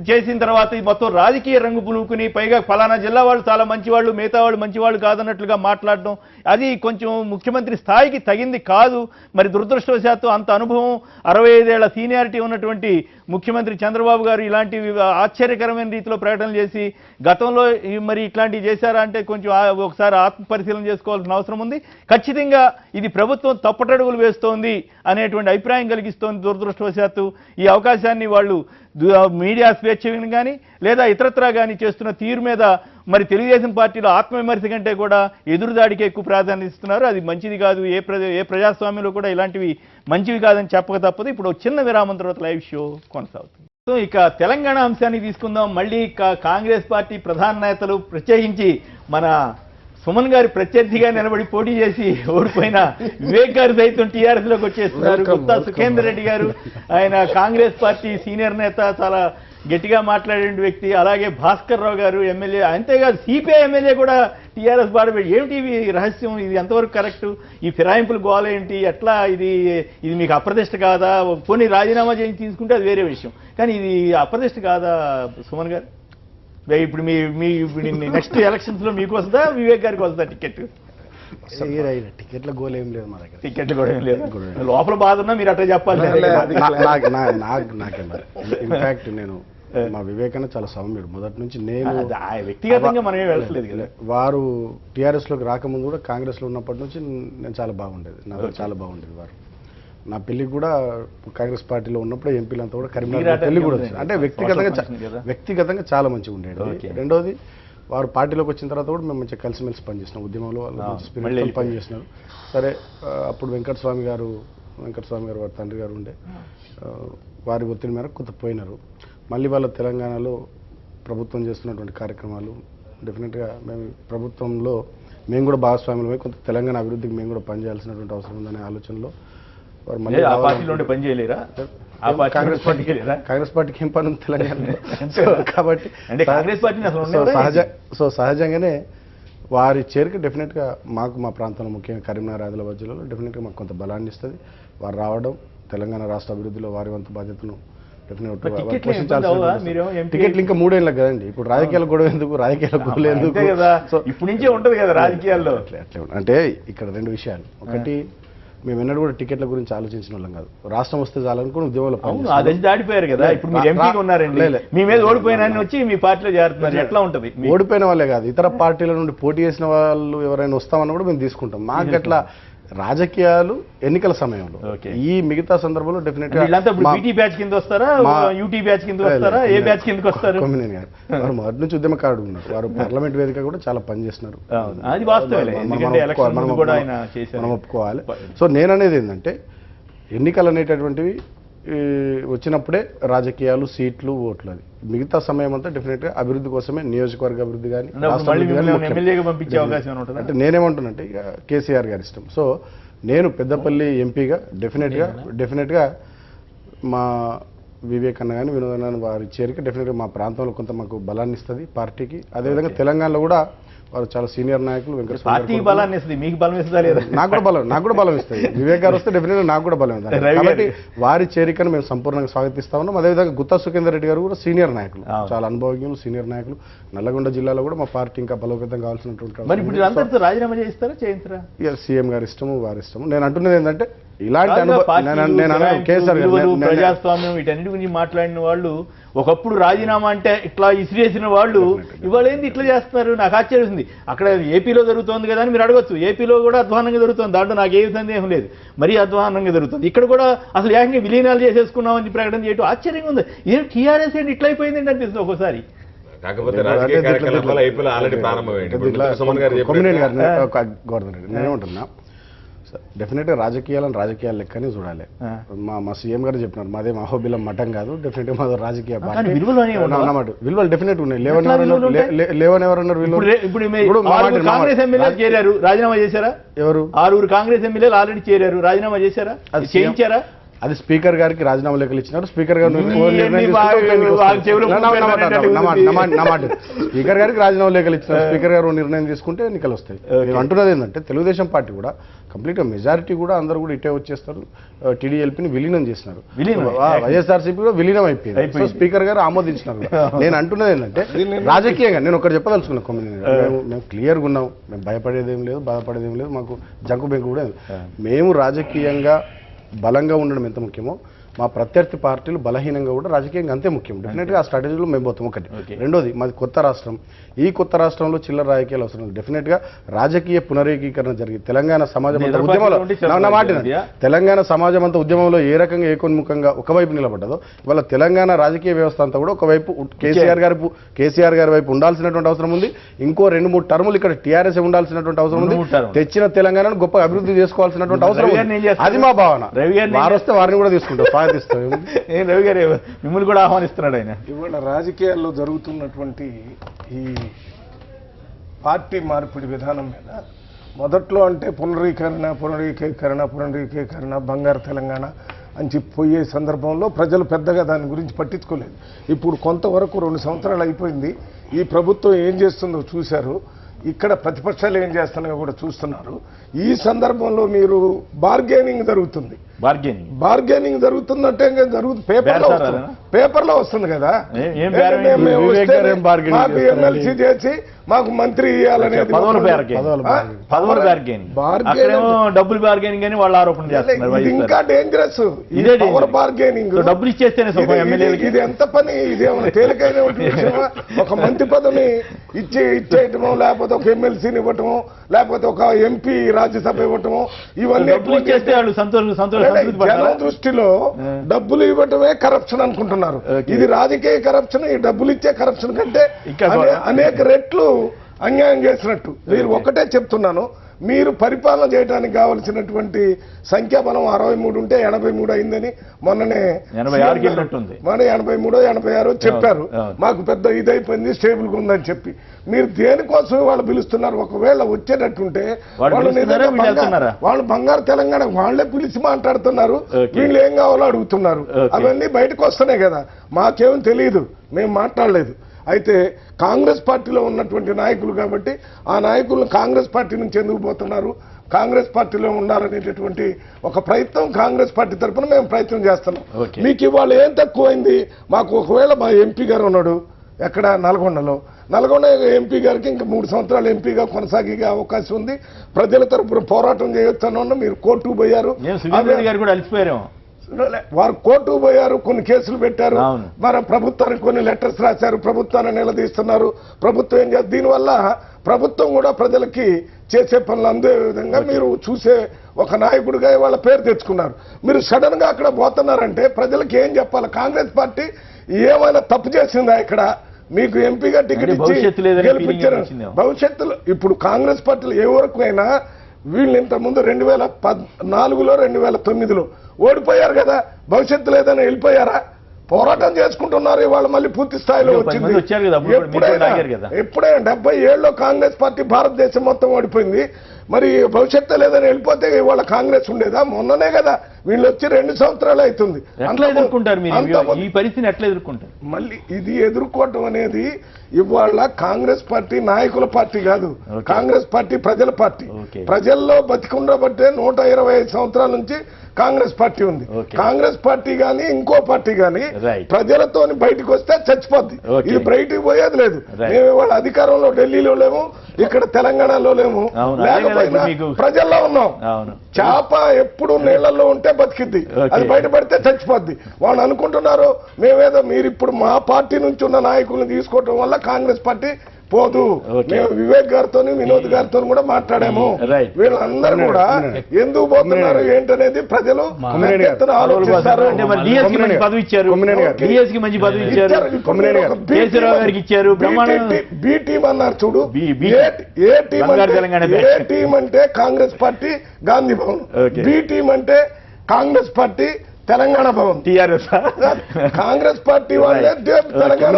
Speaker 1: చేసిన తర్వాత ఇది మొత్తం రాజకీయ రంగు పులుకుని, పైగా ఫలానా జిల్లా వాళ్ళు చాలా మంచివాళ్ళు, మిగతా వాళ్ళు మంచివాళ్ళు కాదన్నట్లుగా మాట్లాడడం, అది కొంచెం ముఖ్యమంత్రి స్థాయికి తగింది కాదు. మరి దురదృష్టవశాత్తు అంత అనుభవం, 65 ఏళ్ల సీనియారిటీ ఉన్నటువంటి ముఖ్యమంత్రి చంద్రబాబు గారు ఇలాంటి ఆశ్చర్యకరమైన రీతిలో ప్రకటనలు చేసి గతంలో మరి ఇట్లాంటివి చేశారా అంటే కొంచెం ఒకసారి ఆత్మపరిశీలన చేసుకోవాల్సిన అవసరం ఉంది. ఖచ్చితంగా ఇది ప్రభుత్వం తప్పటడుగులు వేస్తోంది అనేటువంటి అభిప్రాయం కలిగిస్తోంది. దురదృష్టవశాత్తు ఈ అవకాశాన్ని వాళ్ళు మీడియా స్వేచ్ఛని కానీ లేదా ఇతరత్రా కానీ చేస్తున్న తీరు మీద మరి తెలుగుదేశం పార్టీలో ఆత్మవిమర్శ కంటే కూడా ఎదురుదాడికి ఎక్కువ ప్రాధాన్యత ఇస్తున్నారు. అది మంచిది కాదు. ఏ ప్రజాస్వామ్యంలో కూడా ఇలాంటివి మంచివి కాదని చెప్పక తప్పదు. ఇప్పుడు చిన్న విరామం తర్వాత లైవ్ షో కొనసాగుతుంది. సో ఇక తెలంగాణ అంశాన్ని తీసుకుందాం. మళ్ళీ కాంగ్రెస్ పార్టీ ప్రధాన నేతలు, ప్రత్యేకించి మన సుమన్ గారి ప్రత్యర్థిగా నిలబడి పోటీ చేసి ఓడిపోయిన వివేక్ గారు సైతం టీఆర్ఎస్ లోకి వచ్చేస్తున్నారు. గుత్తా సుఖేందర్ రెడ్డి గారు, ఆయన కాంగ్రెస్ పార్టీ సీనియర్ నేత, చాలా గట్టిగా మాట్లాడే వ్యక్తి. అలాగే భాస్కర్ రావు గారు ఎమ్మెల్యే, అంతేకాదు సిపిఐ ఎమ్మెల్యే కూడా టీఆర్ఎస్ బాడబెట్టి. ఏమిటి ఇవి రహస్యం? ఇది ఎంతవరకు కరెక్ట్? ఈ ఫిరాయింపులు గోల ఏంటి? ఎట్లా ఇది మీకు అప్రతిష్ట కాదా? పోనీ రాజీనామా చేసి తీసుకుంటే అది వేరే విషయం, కానీ ఇది అప్రతిష్ట కాదా సుమన్ గారు? ఇప్పుడు మీ నెక్స్ట్ ఎలక్షన్స్ లో మీకు వస్తుందా, వివేక్ గారికి వస్తుందా టికెట్?
Speaker 8: టికెట్ల గోల్ ఏం లేదు మా దగ్గర.
Speaker 1: టికెట్లు కూడా ఏం లేదు. లోపల బాధ ఉన్నా మీరు అట్లా చెప్పాలి.
Speaker 8: నాకేం ఇన్ఫాక్ట్ నేను మా వివేకానంద చాలా సౌమ్యుడు మొదటి నుంచి. నేను
Speaker 1: వ్యక్తిగతంగా మనమే వెళ్ళట్లేదు కదా.
Speaker 8: వారు టీఆర్ఎస్ లోకి రాకముందు కూడా కాంగ్రెస్ లో ఉన్నప్పటి నుంచి నేను చాలా బాగుండేది, నాకు చాలా బాగుండేది. వారు నా పెళ్లికి కూడా కాంగ్రెస్ పార్టీలో ఉన్నప్పుడు ఎంపీలంతా కూడా కరీంనగర్ పెళ్లి కూడా వచ్చింది. అంటే వ్యక్తిగతంగా చాలా మంచిగా ఉండేది. రెండోది, వారు పార్టీలోకి వచ్చిన తర్వాత కూడా మేము మంచిగా కలిసిమెలిసి పనిచేసినాం. ఉద్యమంలో వాళ్ళు పనిచేసినారు. సరే, అప్పుడు వెంకటస్వామి గారు వారి తండ్రి గారు ఉండే, వారి ఒత్తిడి మేరకు కొంత పోయినారు. మళ్ళీ వాళ్ళ తెలంగాణలో ప్రభుత్వం చేస్తున్నటువంటి కార్యక్రమాలు డెఫినెట్గా మేము ప్రభుత్వంలో మేము కూడా భాగస్వామ్యమై కొంత తెలంగాణ అభివృద్ధికి మేము కూడా పనిచేయాల్సినటువంటి అవసరం ఉందనే ఆలోచనలో వారు మళ్ళీ
Speaker 1: పని చేయలేరా?
Speaker 8: కాంగ్రెస్ పార్టీకి ఏం పని ఉంది తెలంగాణ? కాబట్టి
Speaker 1: కాంగ్రెస్ పార్టీ
Speaker 8: సహజంగానే వారి చేరిక డెఫినెట్గా మాకు, మా ప్రాంతంలో ముఖ్యంగా కరీంనగర్, ఆదిలాబాద్ జిల్లాలో డెఫినెట్గా మాకు కొంత బలాన్ని ఇస్తుంది. వారు రావడం తెలంగాణ రాష్ట్ర అభివృద్ధిలో వారి వంతు బాధ్యతను టికెట్లు ఇంకా 3 ఏళ్ళకి కదండి. ఇప్పుడు రాజకీయాల గొడవ ఎందుకు, రాజకీయాల గొడవ ఎందుకు?
Speaker 1: ఇప్పుడు నుంచే ఉంటది కదా రాజకీయాల్లో.
Speaker 8: అంటే ఇక్కడ 2 విషయాలు. ఒకటి, మేము ఎన్నడూ కూడా టికెట్ల గురించి ఆలోచించిన వాళ్ళం కాదు. రాష్ట్రం వస్తే చాలనుకుని ఉద్యోగాలు
Speaker 1: దాడిపోయారు కదా. ఇప్పుడు మీరు ఎంపీగా ఉన్నారండి, మీ మీద ఓడిపోయిన వచ్చి మీ పార్టీలో చేరుతున్నారు. ఎట్లా ఉంటుంది?
Speaker 8: ఓడిపోయిన వాళ్ళే కాదు, ఇతర పార్టీల నుండి పోటీ చేసిన వాళ్ళు ఎవరైనా వస్తామన్నా కూడా మేము తీసుకుంటాం. మాకు అట్లా రాజకీయాలు ఎన్నికల సమయంలో, ఈ మిగతా సందర్భంలో డెఫినెట్ గా
Speaker 1: బ్యాచ్ కింద వస్తారా, యూటీ బ్యాచ్ కింద వస్తారా, ఏ బ్యాచ్ కిందకి వస్తారు?
Speaker 8: వారు మొదటి నుంచి ఉద్యమకారుడు ఉన్నారు. వారు పార్లమెంట్ వేదిక కూడా చాలా పనిచేస్తున్నారు. మనం ఒప్పుకోవాలి. సో నేననేది ఏంటంటే, ఎన్నికలు అనేటటువంటివి వచ్చినప్పుడే రాజకీయాలు, సీట్లు, ఓట్లు, అది మిగతా సమయం అంతా డెఫినెట్ గా అభివృద్ధి కోసమే, నియోజకవర్గ అభివృద్ధి కానీ. అంటే నేనేమంటున్నానంటే, ఇక కేసీఆర్ గారి ఇష్టం. సో నేను పెద్దపల్లి ఎంపీగా డెఫినెట్ గా మా వివేక్ అన్న కానీ, వినోద్ అన్న వారి చేరిక డెఫినెట్గా మా ప్రాంతంలో కొంత మాకు బలాన్ని ఇస్తుంది పార్టీకి. అదేవిధంగా తెలంగాణలో కూడా వారు చాలా సీనియర్ నాయకులు. నాకు కూడా బలం ఇస్తుంది. వివేక్ గారు వస్తే డెఫినెట్గా నాకు కూడా బలం ఇస్తుంది. కాబట్టి వారి చేరికను మేము సంపూర్ణంగా స్వాగతిస్తా ఉన్నాం. అదేవిధంగా గుత్తా సుఖేందర్ రెడ్డి గారు కూడా సీనియర్ నాయకులు, చాలా అనుభవజ్ఞులు, సీనియర్ నాయకులు. నల్లగొండ జిల్లాలో కూడా మా పార్టీ ఇంకా బలోపేతం కావాల్సినటువంటి
Speaker 1: రాజీనామా చేస్తారా, చేయించరా?
Speaker 8: సీఎం గారి ఇష్టము, వారి ఇష్టము. నేను అంటున్నది ఏంటంటే, ఇలాంటి నేను కేసీఆర్ గారు
Speaker 1: ప్రజాస్వామ్యం వీటన్నిటి గురించి మాట్లాడిన వాళ్ళు ఒకప్పుడు రాజీనామా అంటే ఇట్లా ఇసిరేసిన వాళ్ళు ఇవాళ ఏంది ఇట్లా చేస్తున్నారు? నాకు ఆశ్చర్యం ఉంది. అక్కడ ఏపీలో జరుగుతోంది కదా అని మీరు అడగచ్చు. ఏపీలో కూడా అధ్వానంగా జరుగుతుంది, దాంట్లో నాకు ఏ సందేహం లేదు, మరీ అధ్వానంగా జరుగుతుంది. ఇక్కడ కూడా అసలు ఏకంగా విలీనాలు చేసేసుకున్నామని ప్రకటన చేయడం ఆశ్చర్యంగా ఉంది. ఏం టీఆర్ఎస్ ఏంటి ఇట్లా అయిపోయిందండి అనిపిస్తుంది ఒక్కోసారి.
Speaker 5: కాకపోతే రాజకీయ కార్యకలాపాలు ఐపీఎల్ ఆల్రెడీ ప్రారంభమైంది. సుమన్ గారు
Speaker 8: నేనేమంటున్నా, డెఫినెట్గా రాజకీయాలు లెక్కనే చూడాలి. మా సీఎం గారు చెప్పినారు, మాదే మహోబిలం మఠం కాదు, డెఫినెట్గా మాది రాజకీయ పార్టీ. విలువలు డెఫినెట్ ఉన్నాయి. లేవని ఎవరన్నారు?
Speaker 1: ఇప్పుడు కాంగ్రెస్ ఎమ్మెల్యేలు చేరారు, రాజీనామా చేశారా? ఎవరు? 6 కాంగ్రెస్ ఎమ్మెల్యేలు ఆల్రెడీ చేరారు, రాజీనామా చేశారా? అది చేయించారా?
Speaker 8: అది స్పీకర్ గారికి రాజీనామా లేఖలు ఇచ్చినారు. స్పీకర్ గారు స్పీకర్ గారికి రాజీనామా లేఖలు ఇచ్చినారు. స్పీకర్ గారు నిర్ణయం తీసుకుంటే ఎన్నికలు వస్తాయి. నేను అంటున్నది ఏంటంటే తెలుగుదేశం పార్టీ కూడా కంప్లీట్గా మెజారిటీ కూడా అందరూ కూడా ఇటే వచ్చేస్తారు. టీడీఎల్పీని విలీనం చేసినారు, వైఎస్ఆర్సీపీ కూడా విలీనం అయిపోయింది. సో స్పీకర్ గారు ఆమోదించినారు. నేను అంటున్నది ఏంటంటే రాజకీయంగా నేను ఒకటి చెప్పదలుచుకున్నా, మేము క్లియర్గా ఉన్నాం, మేము భయపడేదేం లేదు, బాధపడేదేం లేదు, మాకు జంకు బెంకు కూడా. మేము రాజకీయంగా బలంగా ఉండడం ఎంత ముఖ్యమో మా ప్రత్యర్థి పార్టీలు బలహీనంగా కూడా రాజకీయంగా అంతే ముఖ్యం. డెఫినెట్గా ఆ స్ట్రాటజీలో మేము పోతాం. ఒకటి. రెండోది, మాది కొత్త రాష్ట్రం. ఈ కొత్త రాష్ట్రంలో చిల్లర రాజకీయాలు అవసరం లేదు. డెఫినెట్గా రాజకీయ పునరేకీకరణ జరిగింది. తెలంగాణ సమాజం అంతా ఉద్యమంలో తెలంగాణ సమాజం అంతా ఉద్యమంలో ఏ రకంగా ఏకోన్ముఖంగా ఒకవైపు నిలబడ్డదో ఇవాళ తెలంగాణ రాజకీయ వ్యవస్థ అంతా కూడా ఒకవైపు కేసీఆర్ గారి వైపు ఉండాల్సినటువంటి అవసరం ఉంది. ఇంకో 2-3 టర్ములు ఇక్కడ టీఆర్ఎస్ ఉండాల్సినటువంటి అవసరం ఉంది. తెచ్చిన తెలంగాణను గొప్ప అభివృద్ధి చేసుకోవాల్సినటువంటి అవసరం ఉంది. అది మా భావన. వారు వస్తే వారిని కూడా తీసుకుంటాం.
Speaker 1: రవి గారు మిమ్మల్ని కూడా ఆహ్వానిస్తున్నాడు ఆయన.
Speaker 3: ఇవాళ రాజకీయాల్లో జరుగుతున్నటువంటి ఈ పార్టీ మార్పిడి విధానం మీద మొదట్లో అంటే పునరీకరణ బంగారు తెలంగాణ అని చెప్పిపోయే సందర్భంలో ప్రజలు పెద్దగా దాని గురించి పట్టించుకోలేదు. ఇప్పుడు కొంతవరకు 2 సంవత్సరాలు అయిపోయింది. ఈ ప్రభుత్వం ఏం చేస్తుందో చూశారు, ఇక్కడ ప్రతిపక్షాలు ఏం చేస్తున్నాయో కూడా చూస్తున్నారు. ఈ సందర్భంలో మీరు బార్గెనింగ్ జరుగుతుంది జరుగుతుందంటే పేపర్లో వస్తుంది కదా, మాకు ఎమ్మెల్సీ చేసి మాకు మంత్రి ఇవ్వాలనేది
Speaker 1: డబ్బులు బార్గెనింగ్ అని వాళ్ళు ఆరోపణ చేస్తున్నారు.
Speaker 3: ఇంకా డేంజరస్ పవర్ బార్గెనింగ్.
Speaker 1: డబ్బులు ఇచ్చేస్తేనే
Speaker 3: ఇది ఎంత పని? ఇది ఏమైనా తేలికైన విషయమా? ఒక మంత్రి పదవిని ఇచ్చేయటమో, లేకపోతే ఒక ఎమ్మెల్సీని ఇవ్వటమో, లేకపోతే ఒక ఎంపీ రాజ్యసభ ఇవ్వటమో, ఇవన్నీ జనం దృష్టిలో డబ్బులు ఇవ్వటమే కరప్షన్ అనుకుంటున్నారు. ఇది రాజకీయ కరప్షన్. ఈ డబ్బులు ఇచ్చే కరప్షన్ కంటే అనేక రెట్లు అన్యాయం చేసినట్టు. మీరు ఒకటే చెప్తున్నాను, మీరు పరిపాలన చేయడానికి కావలసినటువంటి సంఖ్యాబలం 63 ఉంటే 83 అయిందని మొన్ననే 83-86 చెప్పారు. మాకు పెద్ద ఇదైపోయింది, స్టేబుల్గా ఉందని చెప్పి. మీరు దేనికోసం వాళ్ళు పిలుస్తున్నారు? ఒకవేళ వచ్చేటట్టుంటే వాళ్ళు బంగారు తెలంగాణ వాళ్ళే పిలిచి మాట్లాడుతున్నారు. వీళ్ళు ఏం కావాలో అడుగుతున్నారు. అవన్నీ బయటకు వస్తున్నాయి కదా, మాకేం తెలియదు, మేము మాట్లాడలేదు. అయితే కాంగ్రెస్ పార్టీలో ఉన్నటువంటి నాయకులు కాబట్టి ఆ నాయకులను కాంగ్రెస్ పార్టీ నుంచి ఎందుకు పోతున్నారు, కాంగ్రెస్ పార్టీలో ఉండాలనేటటువంటి ఒక ప్రయత్నం కాంగ్రెస్ పార్టీ తరఫున మేము ప్రయత్నం చేస్తున్నాం. మీకు ఇవాళ ఏం తక్కువైంది? మాకు ఒకవేళ మా ఎంపీ గారు ఉన్నాడు ఎక్కడ నల్గొండ ఎంపీ గారికి ఇంకా 3 సంవత్సరాలు ఎంపీగా కొనసాగే అవకాశం ఉంది. ప్రజల తరఫున పోరాటం చేయొచ్చు. మీరు కోర్టుకు పోయారు, వారు కోర్టుకు పోయారు, కొన్ని కేసులు పెట్టారు, మరి ప్రభుత్వానికి కొన్ని లెటర్స్ రాశారు, ప్రభుత్వాన్ని నిలదీస్తున్నారు. ప్రభుత్వం ఏం చేస్తుంది? దీనివల్ల ప్రభుత్వం కూడా ప్రజలకి చేసే పనులు అందే విధంగా మీరు చూసే ఒక నాయకుడిగా వాళ్ళ పేరు తెచ్చుకున్నారు. మీరు సడన్ గా అక్కడ పోతున్నారంటే ప్రజలకు ఏం చెప్పాలి? కాంగ్రెస్ పార్టీ ఏమైనా తప్పు చేసిందా? ఇక్కడ మీకు ఎంపీగా టికెట్ ఇచ్చి గెలిపించారు. భవిష్యత్తులో ఇప్పుడు కాంగ్రెస్ పార్టీలు ఏ వరకు అయినా వీళ్ళు ఇంతకుముందు 2014లో 2009లో ఓడిపోయారు కదా, భవిష్యత్తు లేదని వెళ్ళిపోయారా? పోరాటం చేసుకుంటున్నారు. ఇవాళ మళ్ళీ పూర్తి స్థాయిలో వచ్చింది. ఎప్పుడైనా 77లో కాంగ్రెస్ పార్టీ భారతదేశం మొత్తం ఓడిపోయింది. మరి భవిష్యత్తు లేదని వెళ్ళిపోతే ఇవాళ కాంగ్రెస్ ఉండేదా? మొన్ననే కదా వీళ్ళు వచ్చి 2 సంవత్సరాలు అవుతుంది.
Speaker 1: ఎట్లా ఎదుర్కొంటారు మీరు ఈ పరిస్థితిని ఎట్లా ఎదుర్కొంటారు?
Speaker 3: మళ్ళీ ఇది ఎదుర్కోవటం అనేది ఇవాళ కాంగ్రెస్ పార్టీ నాయకుల పార్టీ కాదు, కాంగ్రెస్ పార్టీ ప్రజల పార్టీ. ప్రజల్లో బతికుండబట్టే 125 సంవత్సరాల నుంచి కాంగ్రెస్ పార్టీ ఉంది. కాంగ్రెస్ పార్టీ గాని ఇంకో పార్టీ గాని ప్రజలతో బయటకు వస్తే చచ్చిపోద్ది. ఇది బయటికి పోయేది లేదు. మేము ఇవాళ అధికారంలో ఢిల్లీలో లేము, ఇక్కడ తెలంగాణలో లేము, లేకపోయినా ప్రజల్లో ఉన్నాం. చేప ఎప్పుడు నీళ్లలో ఉంటే బతికిద్ది, అది బయటపడితే చచ్చిపోద్ది. వాళ్ళు అనుకుంటున్నారు మేమేదో మీరు ఇప్పుడు మా పార్టీ నుంచి ఉన్న నాయకులను తీసుకోవటం వల్ల కాంగ్రెస్ పార్టీ పోదు. మేము వివేక్ గారితో వినోద్ గారితో కూడా మాట్లాడాము. వీళ్ళందరూ కూడా ఎందుకు పోతున్నారు ఏంటనేది ప్రజలు ఆలోచిస్తారు. బి టీం అన్నారు చూడు, ఏ టీం అంటే Congress party Gandhi Bhavan, B team అంటే Congress party Telangana Bhavan, TRS Congress party వాళ్ళే తెలంగాణ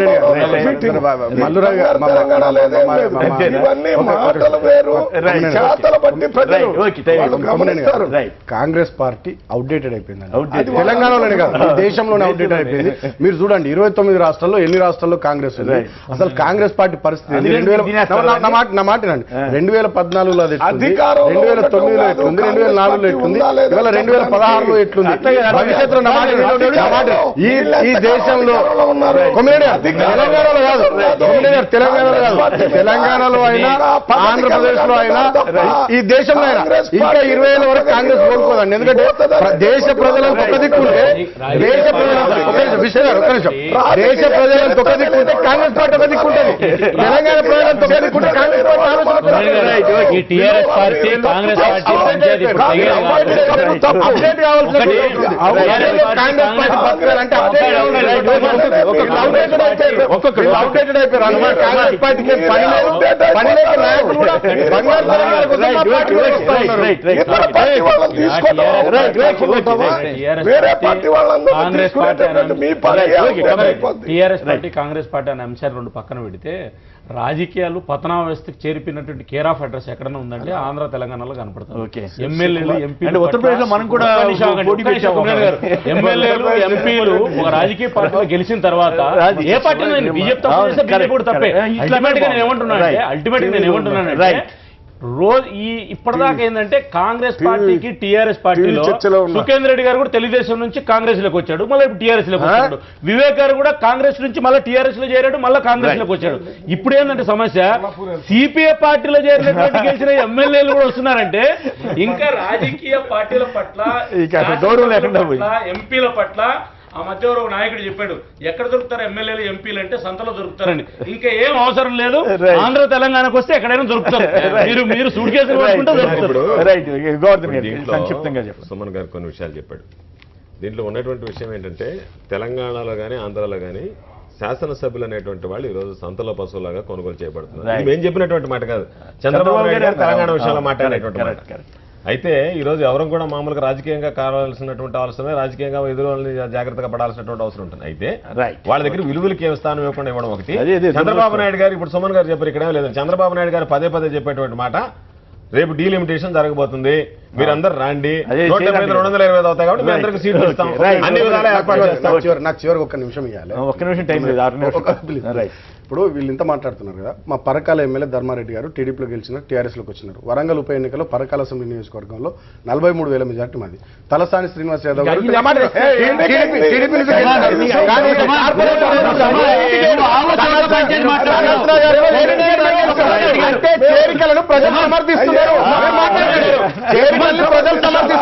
Speaker 3: ఇవన్నీ మాటలు వేరు, చేతలు బట్టి ప్రజలు గమనిస్తారు.
Speaker 8: కాంగ్రెస్ పార్టీ అవుట్డేటెడ్ అయిపోయింది, తెలంగాణలోనే కాదు దేశంలోనే అవుట్డేటెడ్ అయిపోయింది. మీరు చూడండి 29 రాష్ట్రాల్లో ఎన్ని రాష్ట్రాల్లో కాంగ్రెస్ ఉంది. అసలు కాంగ్రెస్ పార్టీ పరిస్థితి 2014లో అది అధికారం, 2009లో ఎట్లుంది, 2004లో ఎట్లుంది, ఇవాళ 2016లో ఎట్లుంది, ఈ దేశంలో తెలంగాణలో కాదు, తెలంగాణలో అయినా ఆంధ్రప్రదేశ్ లో అయినా ఈ దేశంలో అయినా ఇంకా 20 ఏళ్ళ వరకు కాంగ్రెస్ కోరుకోదండి. ఎందుకంటే దేశ ప్రజలను ఒక దిక్కుంటే దేశ ప్రజలను దేశ ప్రజలను ఒక దిక్కుంటే కాంగ్రెస్ పార్టీ ఒక దిక్కుంటుంది, తెలంగాణ ప్రజలను ఒక దిక్కుంటే కాంగ్రెస్ అప్డేట్ కావాల్సిన కాంగ్రెస్ పార్టీ బతకాలంటే అవుట్డేటెడ్ అయిపోయారు. కాంగ్రెస్ పార్టీకి పని లేక నాయకులు కూడా
Speaker 4: టీఆర్ఎస్ పార్టీ కాంగ్రెస్ పార్టీ అనే అంశాలు 2 పక్కన పెడితే రాజకీయాలు పతనావస్థకు చేరిపోయినటువంటి కేర్ ఆఫ్ అడ్రస్ ఎక్కడైనా ఉందంటే ఆంధ్ర తెలంగాణలో కనపడుతుంది. ఎమ్మెల్యేలు ఎంపీలు
Speaker 1: ఉత్తరప్రదేశ్ లో మనం కూడా
Speaker 4: ఎమ్మెల్యేలు ఎంపీలు ఒక రాజకీయ పార్టీలో గెలిచిన తర్వాత ఏ పార్టీ బీజేపీ తప్పే కూడా తప్పే. అల్టిమేట్ గా నేను ఏమంటున్నానంటే రోజు ఇప్పటిదాకా ఏంటంటే కాంగ్రెస్ పార్టీకి టీఆర్ఎస్ పార్టీలో సుఖేంద్ర రెడ్డి గారు కూడా తెలుగుదేశం నుంచి కాంగ్రెస్ లోకి వచ్చాడు, మళ్ళీ టీఆర్ఎస్ లోకి వచ్చాడు. వివేక్ గారు కూడా కాంగ్రెస్ నుంచి మళ్ళీ టీఆర్ఎస్ లో చేరాడు, మళ్ళీ కాంగ్రెస్ లోకి వచ్చాడు. ఇప్పుడు ఏంటంటే సమస్య సిపిఐ పార్టీలో చేరినటువంటి గెలిచిన ఎమ్మెల్యేలు కూడా వస్తున్నారంటే ఇంకా రాజకీయ పార్టీల పట్ల ఎంపీల పట్ల ఆ మధ్య ఒక నాయకుడు చెప్పాడు ఎక్కడ దొరుకుతారు ఎమ్మెల్యేలు ఎంపీలు అంటే సంతలో దొరుకుతారని. ఇంకా ఏం అవసరం లేదు, ఆంధ్ర తెలంగాణకు వస్తే ఎక్కడైనా దొరుకుతారు. మీరు సూట్ కేసులు పట్టుకుంటే దొరుకుతారు.
Speaker 5: సంక్షిప్తంగా చెప్పారు సుమన్ గారు కొన్ని విషయాలు చెప్పాడు. దీంట్లో ఉన్నటువంటి విషయం ఏంటంటే తెలంగాణలో కానీ ఆంధ్రాలో కానీ శాసనసభ్యులు అనేటువంటి వాళ్ళు ఈ రోజు సంతలో పశువులాగా కొనుగోలు చేయబడుతున్నారు. ఇది మేము చెప్పినటువంటి మాట కాదు, చంద్రబాబు నాయుడు గారు తెలంగాణ విషయంలో మాట్లాడేటువంటి మాట. అయితే ఈ రోజు ఎవరు కూడా మామూలుగా రాజకీయంగా కావాల్సినటువంటి అవసరమే, రాజకీయంగా ఎదురు జాగ్రత్తగా పడాల్సినటువంటి అవసరం ఉంటుంది. అయితే వాళ్ళ దగ్గర విలువలకి ఏం స్థానం ఇవ్వకుండా ఇవ్వడం ఒకటి. చంద్రబాబు నాయుడు గారు ఇప్పుడు సుమన్ గారు చెప్పారు, ఇక్కడ లేదు చంద్రబాబు నాయుడు గారు పదే చెప్పేటువంటి మాట రేపు డీలిమిటేషన్ జరగబోతుంది, మీరందరూ రాండి, 220 అవుతాయి కాబట్టి మీ అందరికి సీట్లు ఇస్తాం, అన్ని విధాలా ఏర్పాటు చేస్తాం.
Speaker 8: నాకు చివరికి 1 నిమిషం ఇవ్వాలి,
Speaker 1: 1 నిమిషం టైం లేదు.
Speaker 8: ఇప్పుడు వీళ్ళు ఇంత మాట్లాడుతున్నారు కదా, మా పరకాల ఎమ్మెల్యే ధర్మారెడ్డి గారు టీడీపీలో గెలిచినారు, టీఆర్ఎస్లోకి వచ్చినారు. వరంగల్ ఉప ఎన్నికలో పరకాల అసెంబ్లీ నియోజకవర్గంలో 43,000 మెజార్టీ మాది. తలసాని శ్రీనివాస్ యాదవ్ గారు చేరికలను ప్రజలు సమర్థిస్తున్నారు, ప్రజలు సమర్థిస్తున్నారు.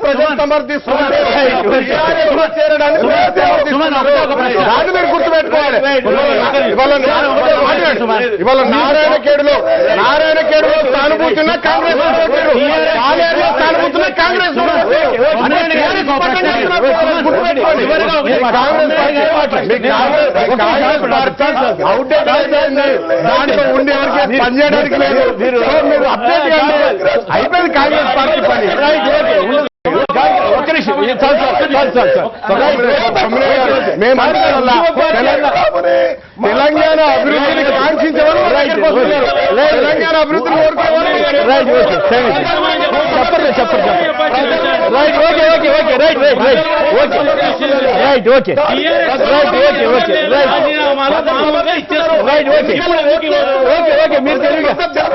Speaker 8: ప్రజలు సమర్థిస్తున్నారు, దాన్ని మీరు గుర్తుపెట్టుకోవాలి. ఇవాళ నారాయణఖేడులో స్థానుభూతున్న కాంగ్రెస్ స్థానుభూతున్న కాంగ్రెస్ దాంట్లో ఉండే ఎవరికి పనిచేయడానికి లేదు. మీరు అప్డేట్ అయిపోయింది కాంగ్రెస్ పార్టీ పని.
Speaker 3: తెలంగాణ అభివృద్ధిని కాంక్షించేవారు తెలంగాణ అభివృద్ధిని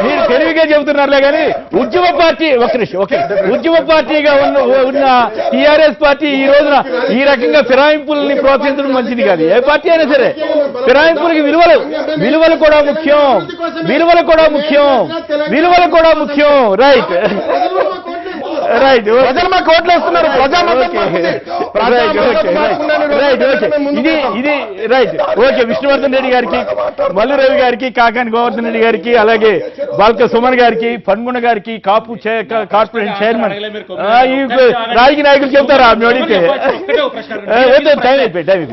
Speaker 1: మీరు తెలివిగా చెబుతున్నారులే కానీ ఉద్యమ పార్టీ ఉద్యమ పార్టీగా ఉన్న టీఆర్ఎస్ పార్టీ ఈ రోజున ఈ రకంగా ఫిరాయింపుల్ని ప్రోత్సహించడం మంచిది కాదు. ఏ పార్టీ అయినా సరే ఫిరాయింపులకి విలువలు కూడా ముఖ్యం. రైట్ ప్రజలు మాకు ఓట్లు వేస్తున్నారు. ఇది రైట్. ఓకే, విష్ణువర్ధన్ రెడ్డి గారికి, మల్లు రవి గారికి, కాకాని గోవర్ధన్ రెడ్డి గారికి, అలాగే బాల్క సుమన్ గారికి, పన్గుణ గారికి, కాపు కార్పొరేషన్ చైర్మన్ రాజకీయ నాయకులు చెబుతారా మీ అడిగితే?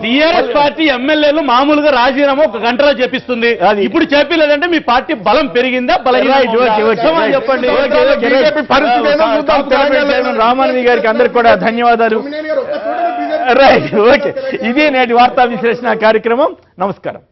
Speaker 4: టీఆర్ఎస్ పార్టీ ఎమ్మెల్యేలు మామూలుగా రాజీనామా ఒక గంటలో చేపిస్తుంది. ఇప్పుడు చెప్పలేదంటే మీ పార్టీ బలం పెరిగిందా చెప్పండి.
Speaker 1: రామానంది గారికి అందరికి కూడా ధన్యవాదాలు. Right, okay. ఇది నేటి వార్తా విశ్లేషణ కార్యక్రమం. నమస్కారం.